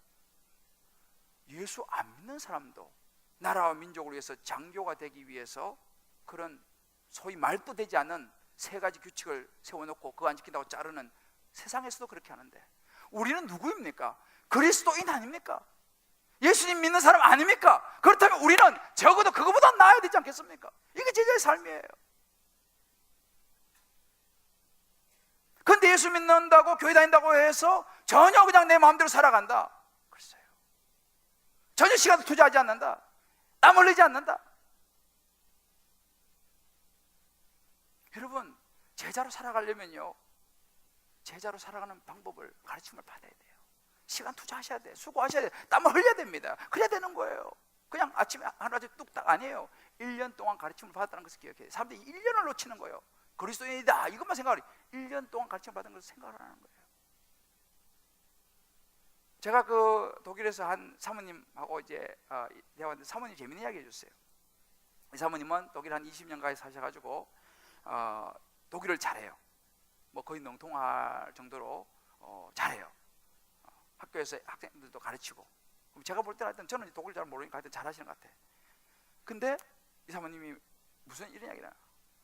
예수 안 믿는 사람도 나라와 민족을 위해서 장교가 되기 위해서 그런 소위 말도 되지 않는 세 가지 규칙을 세워놓고 그거 안 지킨다고 자르는 세상에서도 그렇게 하는데, 우리는 누구입니까? 그리스도인 아닙니까? 예수님 믿는 사람 아닙니까? 그렇다면 우리는 적어도 그거보다 나아야 되지 않겠습니까? 이게 제자의 삶이에요. 근데 예수 믿는다고 교회 다닌다고 해서 전혀 그냥 내 마음대로 살아간다? 글쎄요. 전혀 시간도 투자하지 않는다. 땀 흘리지 않는다. 여러분, 제자로 살아가려면요, 제자로 살아가는 방법을 가르침을 받아야 돼요. 시간 투자하셔야 돼. 수고하셔야 돼. 땀을 흘려야 됩니다. 그래야 되는 거예요. 그냥 아침에 하루아침에 뚝딱 아니에요. 1년 동안 가르침을 받았다는 것을 기억해요. 사람들이 1년을 놓치는 거예요. 그리스도인이다 이것만 생각하니 1년 동안 가르침을 받은 것을 생각을 하는 거예요. 제가 그 독일에서 한 사모님하고 이제 대화했는데, 사모님이 재밌는 이야기 해줬어요. 이 사모님은 독일 한 20년 가까이 사셔가지고 독일을 잘해요. 뭐 거의 능통할 정도로 잘해요. 학교에서 학생들도 가르치고. 제가 볼 때는 하여튼 저는 독일 잘 모르니까 하여튼 잘하시는 것 같아요. 근데 이 사모님이 무슨 이런 이야기나,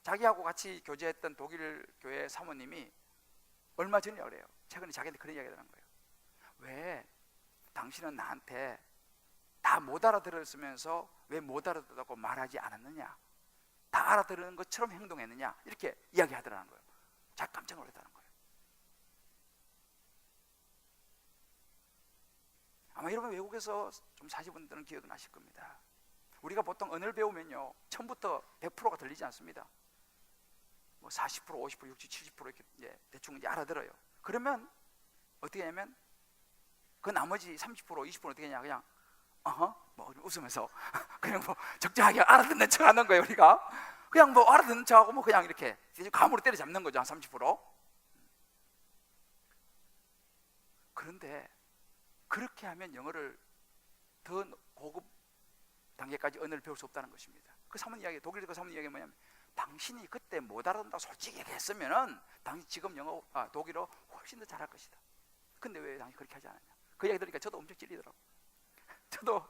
자기하고 같이 교제했던 독일 교회 사모님이 얼마 전에 그래요. 최근에 자기한테 그런 이야기를 하는 거예요. 왜 당신은 나한테 다 못 알아들었으면서 왜 못 알아듣다고 말하지 않았느냐, 다 알아들은 것처럼 행동했느냐, 이렇게 이야기하더라는 거예요. 자기 깜짝 놀랐다는 거예요. 아마 여러분 외국에서 좀 사신 분들은 기억이 나실 겁니다. 우리가 보통 언어를 배우면요, 처음부터 100%가 들리지 않습니다. 뭐 40%, 50%, 60%, 70% 이렇게 이제 대충 이제 알아들어요. 그러면 어떻게 하냐면 그 나머지 30%, 20%는 어떻게 하냐, 그냥 뭐 웃으면서 그냥 뭐 적절하게 알아듣는 척 하는 거예요. 우리가 그냥 뭐 알아듣는 척하고 뭐 그냥 이렇게 감으로 때려잡는 거죠. 한 30%. 그런데 그렇게 하면 영어를 더 고급 단계까지 언어를 배울 수 없다는 것입니다. 그 사모님 이야기, 독일 그 사모님 이야기가 뭐냐면, 당신이 그때 못 알아듣는다고 솔직히 얘기했으면은 당신 지금 독일어 훨씬 더 잘할 것이다. 근데 왜 당신이 그렇게 하지 않았냐. 그 이야기 들으니까 저도 엄청 찔리더라고. 저도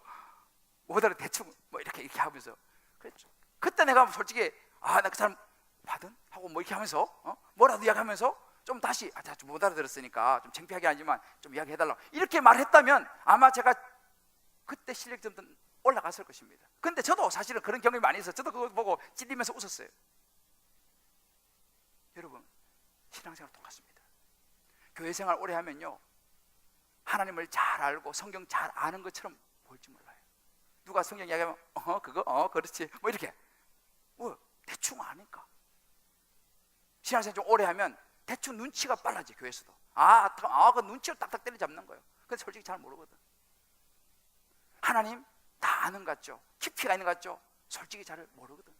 못 알아 대충 뭐 이렇게 하면서 그랬죠. 그때 내가 솔직히 나 그 사람 받은? 하고 뭐 이렇게 하면서 뭐라도 이야기하면서 좀 다시 좀 못 알아들었으니까 좀 창피하게 하지만 좀 이야기해달라고 이렇게 말했다면 아마 제가 그때 실력이 좀 더 올라갔을 것입니다. 근데 저도 사실은 그런 경험이 많이 있어서 저도 그거 보고 찔리면서 웃었어요. 여러분, 신앙생활 똑같습니다. 교회생활 오래 하면요, 하나님을 잘 알고 성경 잘 아는 것처럼 보일지 몰라요. 누가 성경 이야기하면 그거 그렇지 뭐 이렇게 대충 아니까. 신앙생활 좀 오래 하면 대충 눈치가 빨라지. 교회에서도 그 눈치를 딱딱 때려잡는 거예요. 근데 솔직히 잘 모르거든. 하나님 다 아는 것 같죠? 깊이가 있는 것 같죠? 솔직히 잘 모르거든.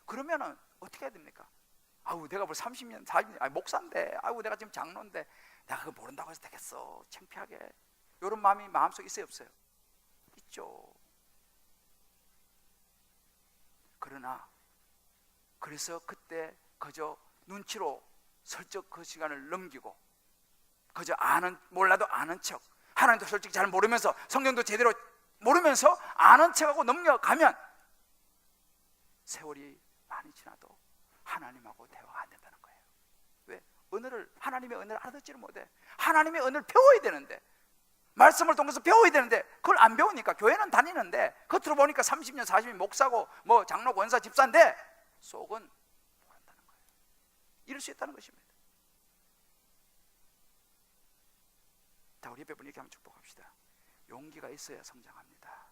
그러면은 어떻게 해야 됩니까? 내가 뭘 30년 40년 목사인데, 내가 지금 장로인데 내가 그거 모른다고 해서 되겠어, 창피하게. 이런 마음이 마음속에 있어요, 없어요? 있죠. 그러나 그래서 그때 그저 눈치로 슬쩍 그 시간을 넘기고 그저 몰라도 아는 척, 하나님도 솔직히 잘 모르면서 성경도 제대로 모르면서 아는 척하고 넘겨가면 세월이 많이 지나도 하나님하고 대화가 안 된다는 거예요. 왜? 하나님의 언어를 알아듣지를 못해. 하나님의 언어를 배워야 되는데, 말씀을 통해서 배워야 되는데 그걸 안 배우니까 교회는 다니는데 겉으로 보니까 30년 40년 목사고 뭐 장로 권사 집사인데 속은 모른다는 거예요. 이럴 수 있다는 것입니다. 자, 우리 옆에 분 이렇게 한번 축복합시다. 용기가 있어야 성장합니다.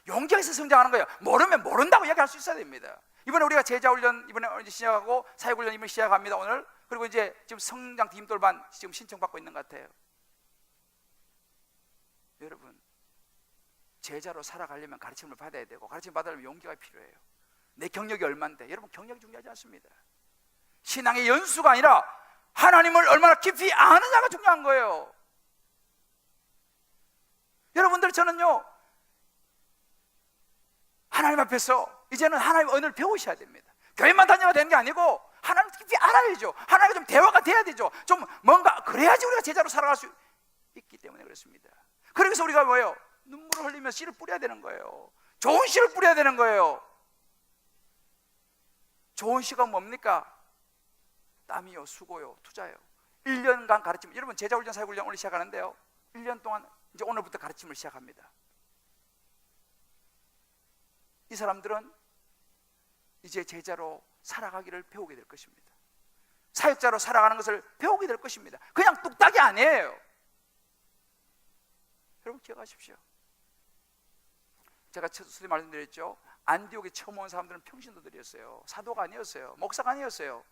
용기가 있어야 성장하는 거예요. 모르면 모른다고 이야기할 수 있어야 됩니다. 이번에 우리가 제자훈련 이번에 시작하고 사역훈련 이번에 시작합니다, 오늘. 그리고 이제 지금 성장 팀돌반 지금 신청받고 있는 것 같아요. 여러분, 제자로 살아가려면 가르침을 받아야 되고, 가르침 받으려면 용기가 필요해요. 내 경력이 얼만데, 여러분 경력이 중요하지 않습니다. 신앙의 연수가 아니라 하나님을 얼마나 깊이 아느냐가 중요한 거예요. 여러분들, 저는요, 하나님 앞에서 이제는 하나님의 언어를 배우셔야 됩니다. 교회만 다녀야 되는 게 아니고 하나님 깊이 알아야죠. 하나님과 좀 대화가 돼야 되죠. 좀 뭔가 그래야지 우리가 제자로 살아갈 수 있기 때문에 그렇습니다. 그래서 우리가 뭐예요? 눈물을 흘리며 씨를 뿌려야 되는 거예요. 좋은 씨를 뿌려야 되는 거예요. 좋은 씨가 뭡니까? 땀이요, 수고요, 투자요. 1년간 가르침. 여러분 제자훈련 사역훈련 오늘 시작하는데요, 1년 동안 이제 오늘부터 가르침을 시작합니다. 이 사람들은 이제 제자로 살아가기를 배우게 될 것입니다. 사역자로 살아가는 것을 배우게 될 것입니다. 그냥 뚝딱이 아니에요. 여러분 기억하십시오. 제가 첫수에 말씀드렸죠. 안디옥에 처음 온 사람들은 평신도들이었어요. 사도가 아니었어요. 목사가 아니었어요.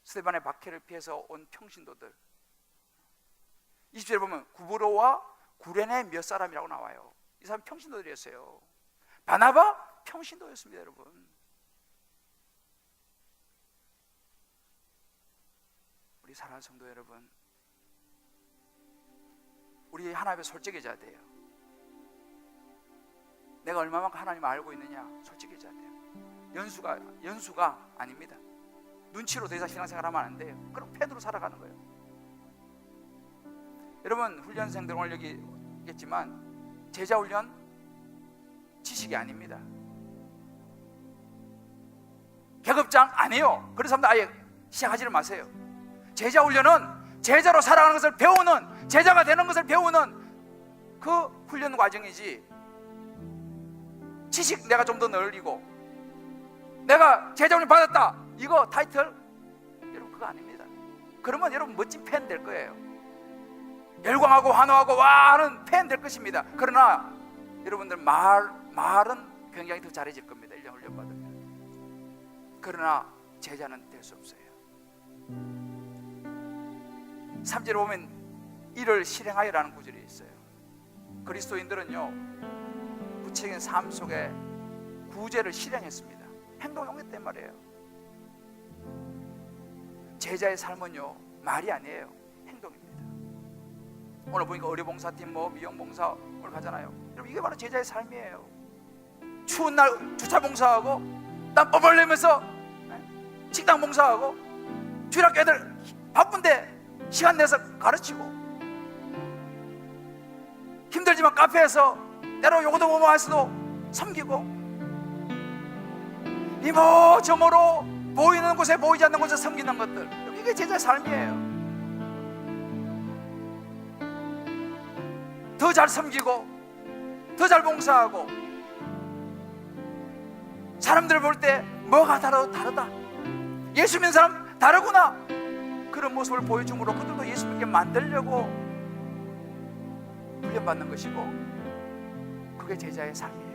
스데반의 박해를 피해서 온 평신도들. 20절에 보면 구브로와 구레네 몇 사람이라고 나와요. 이 사람 평신도들이었어요. 바나바 평신도였습니다. 여러분, 우리 사랑하는 성도 여러분, 우리 하나님 앞에 솔직해져야 돼요. 내가 얼마만큼 하나님을 알고 있느냐 솔직해져야 돼요. 연수가 아닙니다. 눈치로 더 이상 신앙생활하면 안 돼요. 그럼 패드로 살아가는 거예요. 여러분 훈련생들 오늘 여기 있겠지만 제자훈련 지식이 아닙니다. 계급장 아니에요. 그런 사람들 아예 시작하지를 마세요. 제자훈련은 제자로 살아가는 것을 배우는, 제자가 되는 것을 배우는 그 훈련 과정이지, 지식 내가 좀 더 늘리고 내가 제자훈련 받았다 이거 타이틀, 여러분 그거 아닙니다. 그러면 여러분 멋진 팬 될 거예요. 열광하고 환호하고 와 하는 팬 될 것입니다. 그러나 여러분들 말은 굉장히 더 잘해질 겁니다. 1년 훈련 받으면. 그러나 제자는 될 수 없어요. 3절에 보면 이를 실행하여라는 구절이 있어요. 그리스도인들은요 구체적인 삶 속에 구제를 실행했습니다. 행동이 옮겼단 말이에요. 제자의 삶은요 말이 아니에요, 행동입니다. 오늘 보니까 의료봉사팀, 미용봉사 오늘 가잖아요. 여러분 이게 바로 제자의 삶이에요. 추운 날 주차 봉사하고 땀 뻘뻘 흘리면서 식당 봉사하고 주일학교 애들 바쁜데 시간 내서 가르치고, 힘들지만 카페에서 때로 요거도 뭐뭐 할 수도 섬기고, 이모저모로 보이는 곳에 보이지 않는 곳에 섬기는 것들, 이게 제자의 삶이에요. 더 잘 섬기고 더 잘 봉사하고, 사람들 볼 때 뭐가 다르다, 예수 믿는 사람 다르구나, 그런 모습을 보여줌으로 그들도 예수 믿게 만들려고 훈련받는 것이고, 그게 제자의 삶이에요.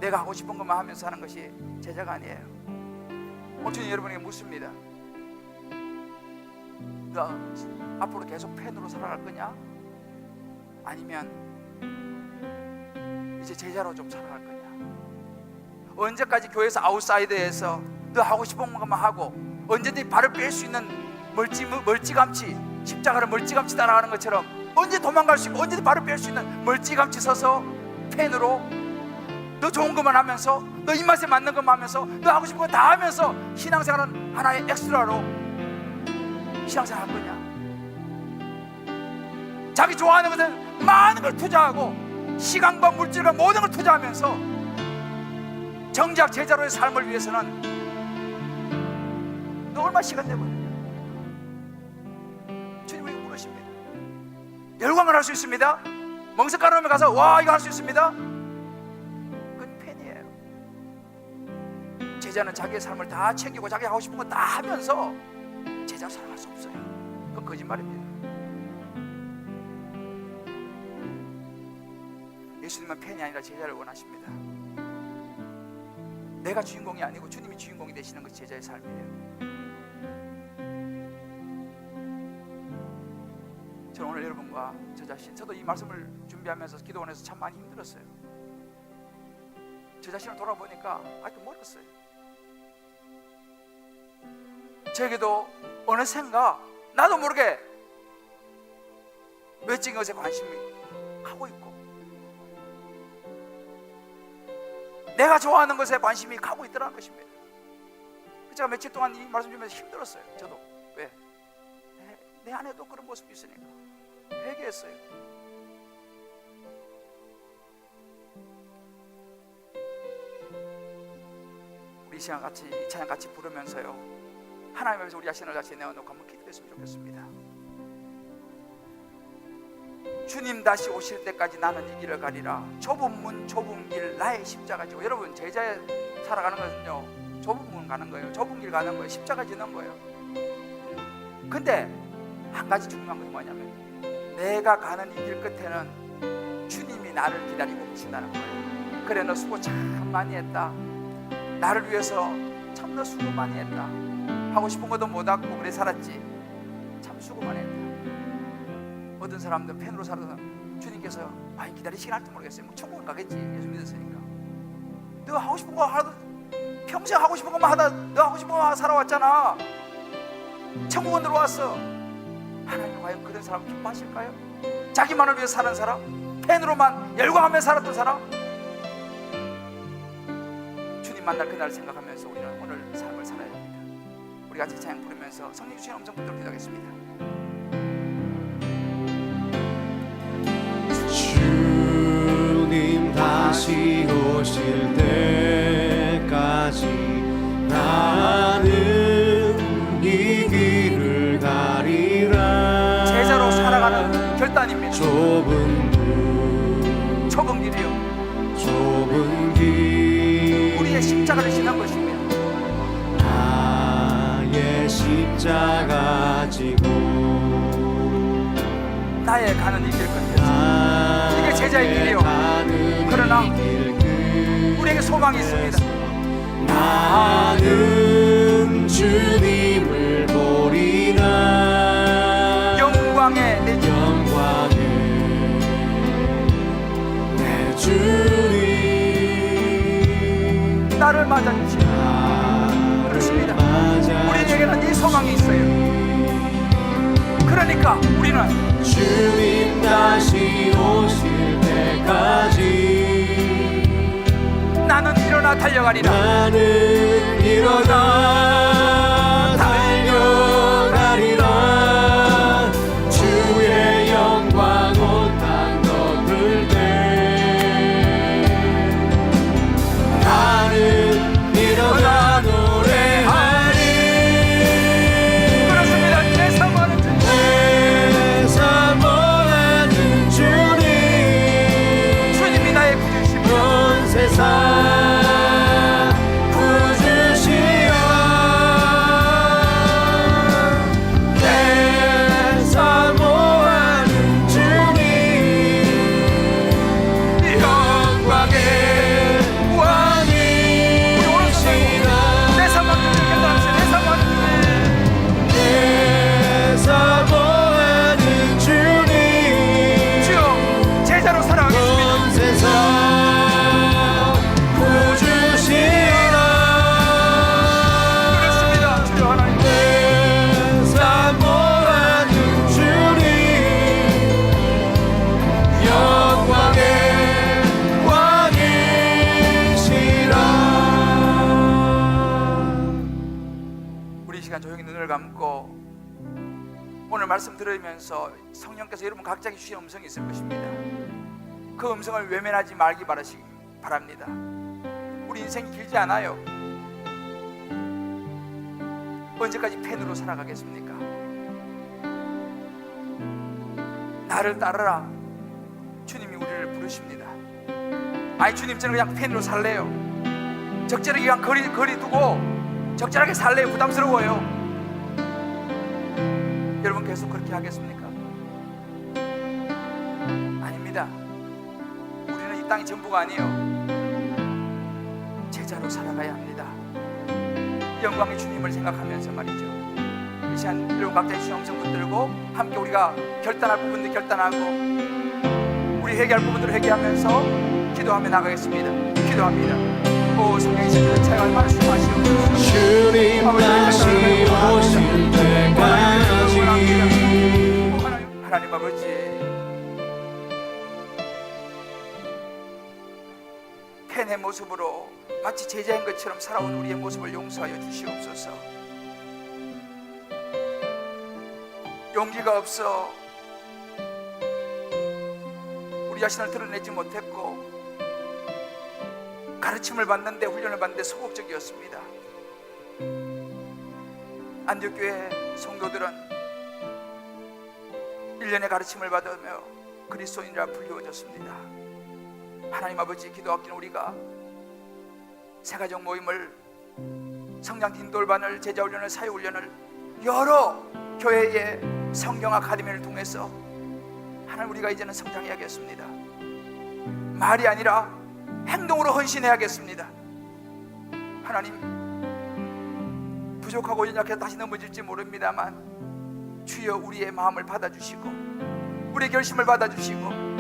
내가 하고 싶은 것만 하면서 하는 것이 제자가 아니에요. 오늘 저는 여러분에게 묻습니다. 너 앞으로 계속 팬으로 살아갈 거냐? 아니면 이제 제자로 좀 살아갈 거냐? 언제까지 교회에서 아웃사이더에서 너 하고 싶은 것만 하고 언제든지 발을 뺄 수 있는 멀찌감치, 십자가를 멀찌감치 따라가는 것처럼 언제 도망갈 수 있고 언제든지 발을 뺄 수 있는 멀찌감치 서서 팬으로 너 좋은 것만 하면서, 너 입맛에 맞는 것만 하면서, 너 하고 싶은 거 다 하면서 신앙생활은 하나의 엑스트라로 신앙생활 할 거냐? 자기 좋아하는 것은 많은 걸 투자하고 시간과 물질과 모든 걸 투자하면서 정작 제자로의 삶을 위해서는 너 얼마 시간 내버리냐? 주님에게 물으십니다. 열광을 할 수 있습니다. 멍석가루에 가서 와 이거 할 수 있습니다. 그건 팬이에요. 제자는 자기의 삶을 다 챙기고 자기 하고 싶은 거 다 하면서 제자로 살아갈 수 없어요. 그건 거짓말입니다. 예수님은 팬이 아니라 제자를 원하십니다. 내가 주인공이 아니고 주님이 주인공이 되시는 것이 제자의 삶이에요. 저는 오늘 여러분과 저 자신, 저도 이 말씀을 준비하면서 기도원에서 참 많이 힘들었어요. 저 자신을 돌아보니까 아직도 멀었어요. 저에게도 어느샌가 나도 모르게 외적인 것에 관심이 가고 있고, 내가 좋아하는 것에 관심이 가고 있더라는 것입니다. 제가 며칠 동안 이 말씀 주면서 힘들었어요. 저도. 왜? 내 안에도 그런 모습이 있으니까 회개했어요. 우리 이 시간 같이 이 찬양 같이 부르면서요, 하나님 앞에서 우리 자신을 같이 내어놓고 한번 기도했으면 좋겠습니다. 주님 다시 오실 때까지 나는 이 길을 가리라. 좁은 문 좁은 길 나의 십자가 지고. 여러분, 제자에 살아가는 것은요, 좁은 문 가는 거예요. 좁은 길 가는 거예요. 십자가 지는 거예요. 근데 한 가지 중요한 건 뭐냐면, 내가 가는 이 길 끝에는 주님이 나를 기다리고 계신다는 거예요. 그래, 너 수고 참 많이 했다. 나를 위해서 참 너 수고 많이 했다. 하고 싶은 것도 못 하고 그래 살았지. 참 수고 많이 했다. 어떤 사람들 펜으로 살아서 주님께서 많이 기다리시긴 할지 모르겠어요. 뭐 천국은 가겠지, 예수 믿었으니까. 너 하고 싶은 거 하도 평생 하고 싶은 것만 하다 너 하고 싶은 것만 살아왔잖아. 천국은 들어왔어. 하나님 과연 그런 사람 기뻐하실까요? 자기만을 위해 사는 사람, 펜으로만 열광하며 살았던 사람, 주님 만날 그날을 생각하면서 우리는 오늘 삶을 살아야 됩니다. 우리 같이 찬양 부르면서 성령 주시는 음성 붙들고 기도하겠습니다. 주님 다시 오실 때까지 나는 이 길을 가리라. 제자로 살아가는 결단입니다. 좁은 문 좁은 길이요, 좁은 길 우리의 십자가를 지는 것입니다. 나의 십자가 지고 나의 가는 이 길 끝에서 이게 제자의 길이요. 그러나 우리에게 소망이 있습니다. 나는 주님을 보리라. 영광의 내 주, 영광의 내 주님 나를 맞아주시오. 그렇습니다. 우리에게는 이 소망이 있어요. 그러니까 우리는 주님 다시 오실 때까지 나는 일어나 달려가리라. 나는 일어나 달려가리라. 주의 영광 온 땅 덮을 때 나는 일어나 노래하리. 그렇습니다. 내 사모하는 주님, 내 사모하는 주님, 주님이 나의 구주시며 온 세상 조용히 눈을 감고 오늘 말씀 들으면서 성령께서 여러분 각자에게 주신 음성이 있을 것입니다. 그 음성을 외면하지 말기 바랍니다. 우리 인생이 길지 않아요. 언제까지 펜으로 살아가겠습니까? 나를 따르라. 주님이 우리를 부르십니다. 아니, 주님, 저는 그냥 펜으로 살래요. 적절하게 그냥 거리 두고 적절하게 살래요. 부담스러워요. 여러분 계속 그렇게 하겠습니까? 아닙니다. 우리는 이 땅이 전부가 아니에요. 제자로 살아가야 합니다. 영광의 주님을 생각하면서 말이죠. 이 시간 여러분 각자의 주님 음성 붙들고 함께 우리가 결단할 부분들 결단하고 우리 회개할 부분들을 회개하면서 기도하며 나가겠습니다. 기도합니다. 오, 성령이시여, 제가 얼마나 수고하시옵소서. 주님 다시 오실 때까지. 하나님 아버지, 펜의 모습으로 마치 제자인 것처럼 살아온 우리의 모습을 용서하여 주시옵소서. 용기가 없어 우리 자신을 드러내지 못했고, 가르침을 받는데, 훈련을 받는데 소극적이었습니다. 안디옥교회 성도들은 1년의 가르침을 받으며 그리스도인이라 불리워졌습니다. 하나님 아버지, 기도하기는 우리가 새가족 모임을, 성장 딘돌반을, 제자훈련을, 사회훈련을, 여러 교회의 성경 아카데미를 통해서 하나님, 우리가 이제는 성장해야겠습니다. 말이 아니라 행동으로 헌신해야겠습니다. 하나님, 부족하고 연약해서 다시 넘어질지 모릅니다만 주여 우리의 마음을 받아주시고 우리의 결심을 받아주시고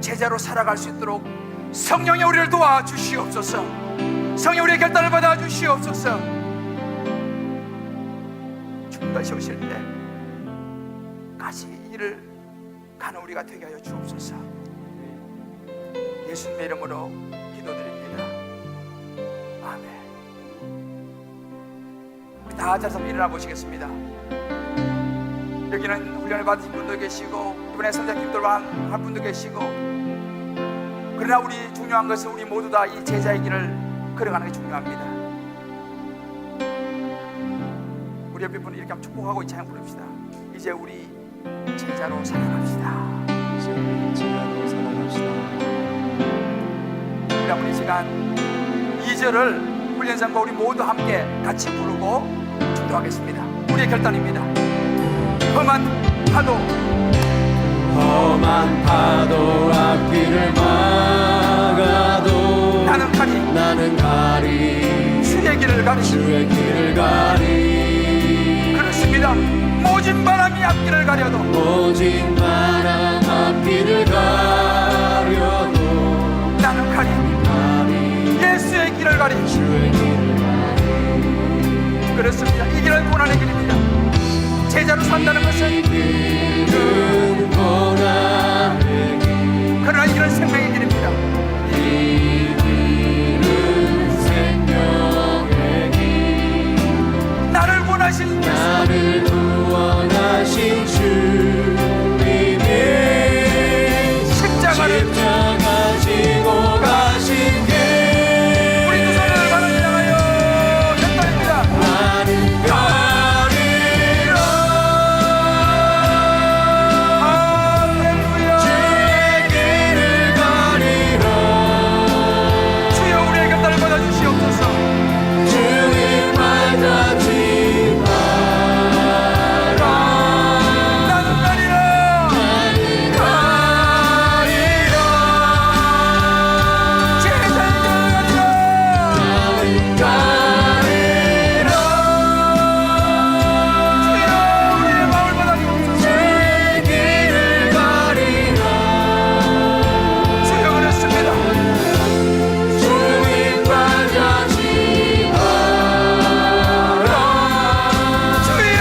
제자로 살아갈 수 있도록 성령이 우리를 도와주시옵소서. 성령 우리의 결단을 받아주시옵소서. 죽은 것이 오실 때 다시 이를 가는 우리가 되게 하여 주옵소서. 예수님의 이름으로 기도드립니다. 아멘. 우리 다 자서 일어나 보시겠습니다. 여기는 훈련을 받으신 분도 계시고 이번에 선생님들 한 분도 계시고, 그러나 우리 중요한 것은 우리 모두 다 이 제자의 길을 걸어가는 게 중요합니다. 우리 옆에 분을 이렇게 한번 축복하고 이 찬양 부릅시다. 이제 우리 제자로 살아갑시다. 이제 우리 제자로 살아갑시다. 우리 한번 이 시간 2절을 훈련장과 우리 모두 함께 같이 부르고 축도하겠습니다. 우리의 결단입니다. 험한 파도, 험한 파도 앞길을 막아도 나는 가리 주의 길을 가리. 그렇습니다. 모진 바람이 앞길을 가려도, 모진 바람 앞길을 가려도 나는 가리 예수의 길을 가리. 주의 길을 그렇습니다. 이 길은 고난의 길입니다. 제자로 산다는 것은 길은 고난의 길, 그러나 이 길은 생명의 길입니다. 이 길은 생명의 길, 나를 원하신 나를 구원하신 주님이 십자가를 십자가 지고 가신 길, 우리 두 손을 바로 지나가요. 결단입니다. 나는 가리라. 할렐루야. 주의 길을 가리라. 주여 우리의 결단을 받아주시옵소서. 주님 밟아지 마라. 나는 가리라. 제자의 길을 가리라. 주여 우리의 마음을 받아주옵소서. 주여 그렇습니다. 주여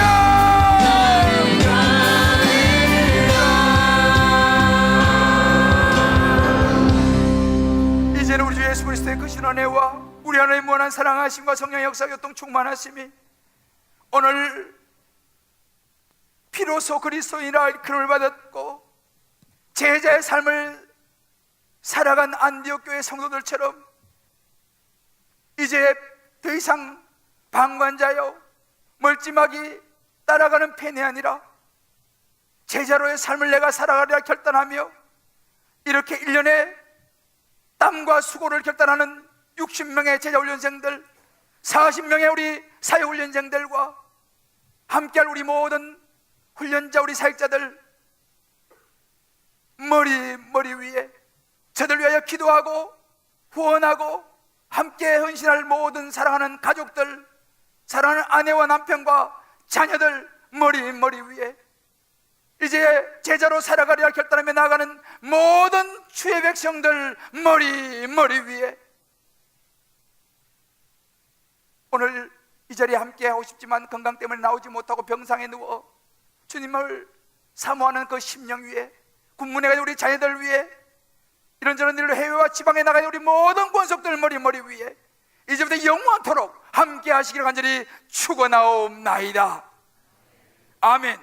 이제는 우리 주 예수 그리스도의 크신 은혜와 우리 하나님의 무한한 사랑하심과 성령의 역사 교통 충만하심이 오늘 비로소 그리스도인이라 일컬음을 받았고 제자의 삶을 살아간 안디옥 교회 성도들처럼 이제 더 이상 방관자여 멀찌마기 따라가는 팬이 아니라 제자로의 삶을 내가 살아가리라 결단하며 이렇게 1년에 땀과 수고를 결단하는 60명의 제자훈련생들, 40명의 우리 사회훈련생들과 함께할 우리 모든 훈련자, 우리 사역자들 머리 위에 저들 위하여 기도하고 후원하고 함께 헌신할 모든 사랑하는 가족들, 사랑하는 아내와 남편과 자녀들 머리 위에 이제 제자로 살아가리라 결단하며 나아가는 모든 주의 백성들 머리 위에 오늘 이 자리에 함께 하고 싶지만 건강 때문에 나오지 못하고 병상에 누워 주님을 사모하는 그 심령 위에 군문에 가진 우리 자녀들 위에 이런저런 일로 해외와 지방에 나가는 우리 모든 권속들 머리 위에 이제부터 영원토록 함께 하시기를 간절히 축원하옵나이다. 아멘.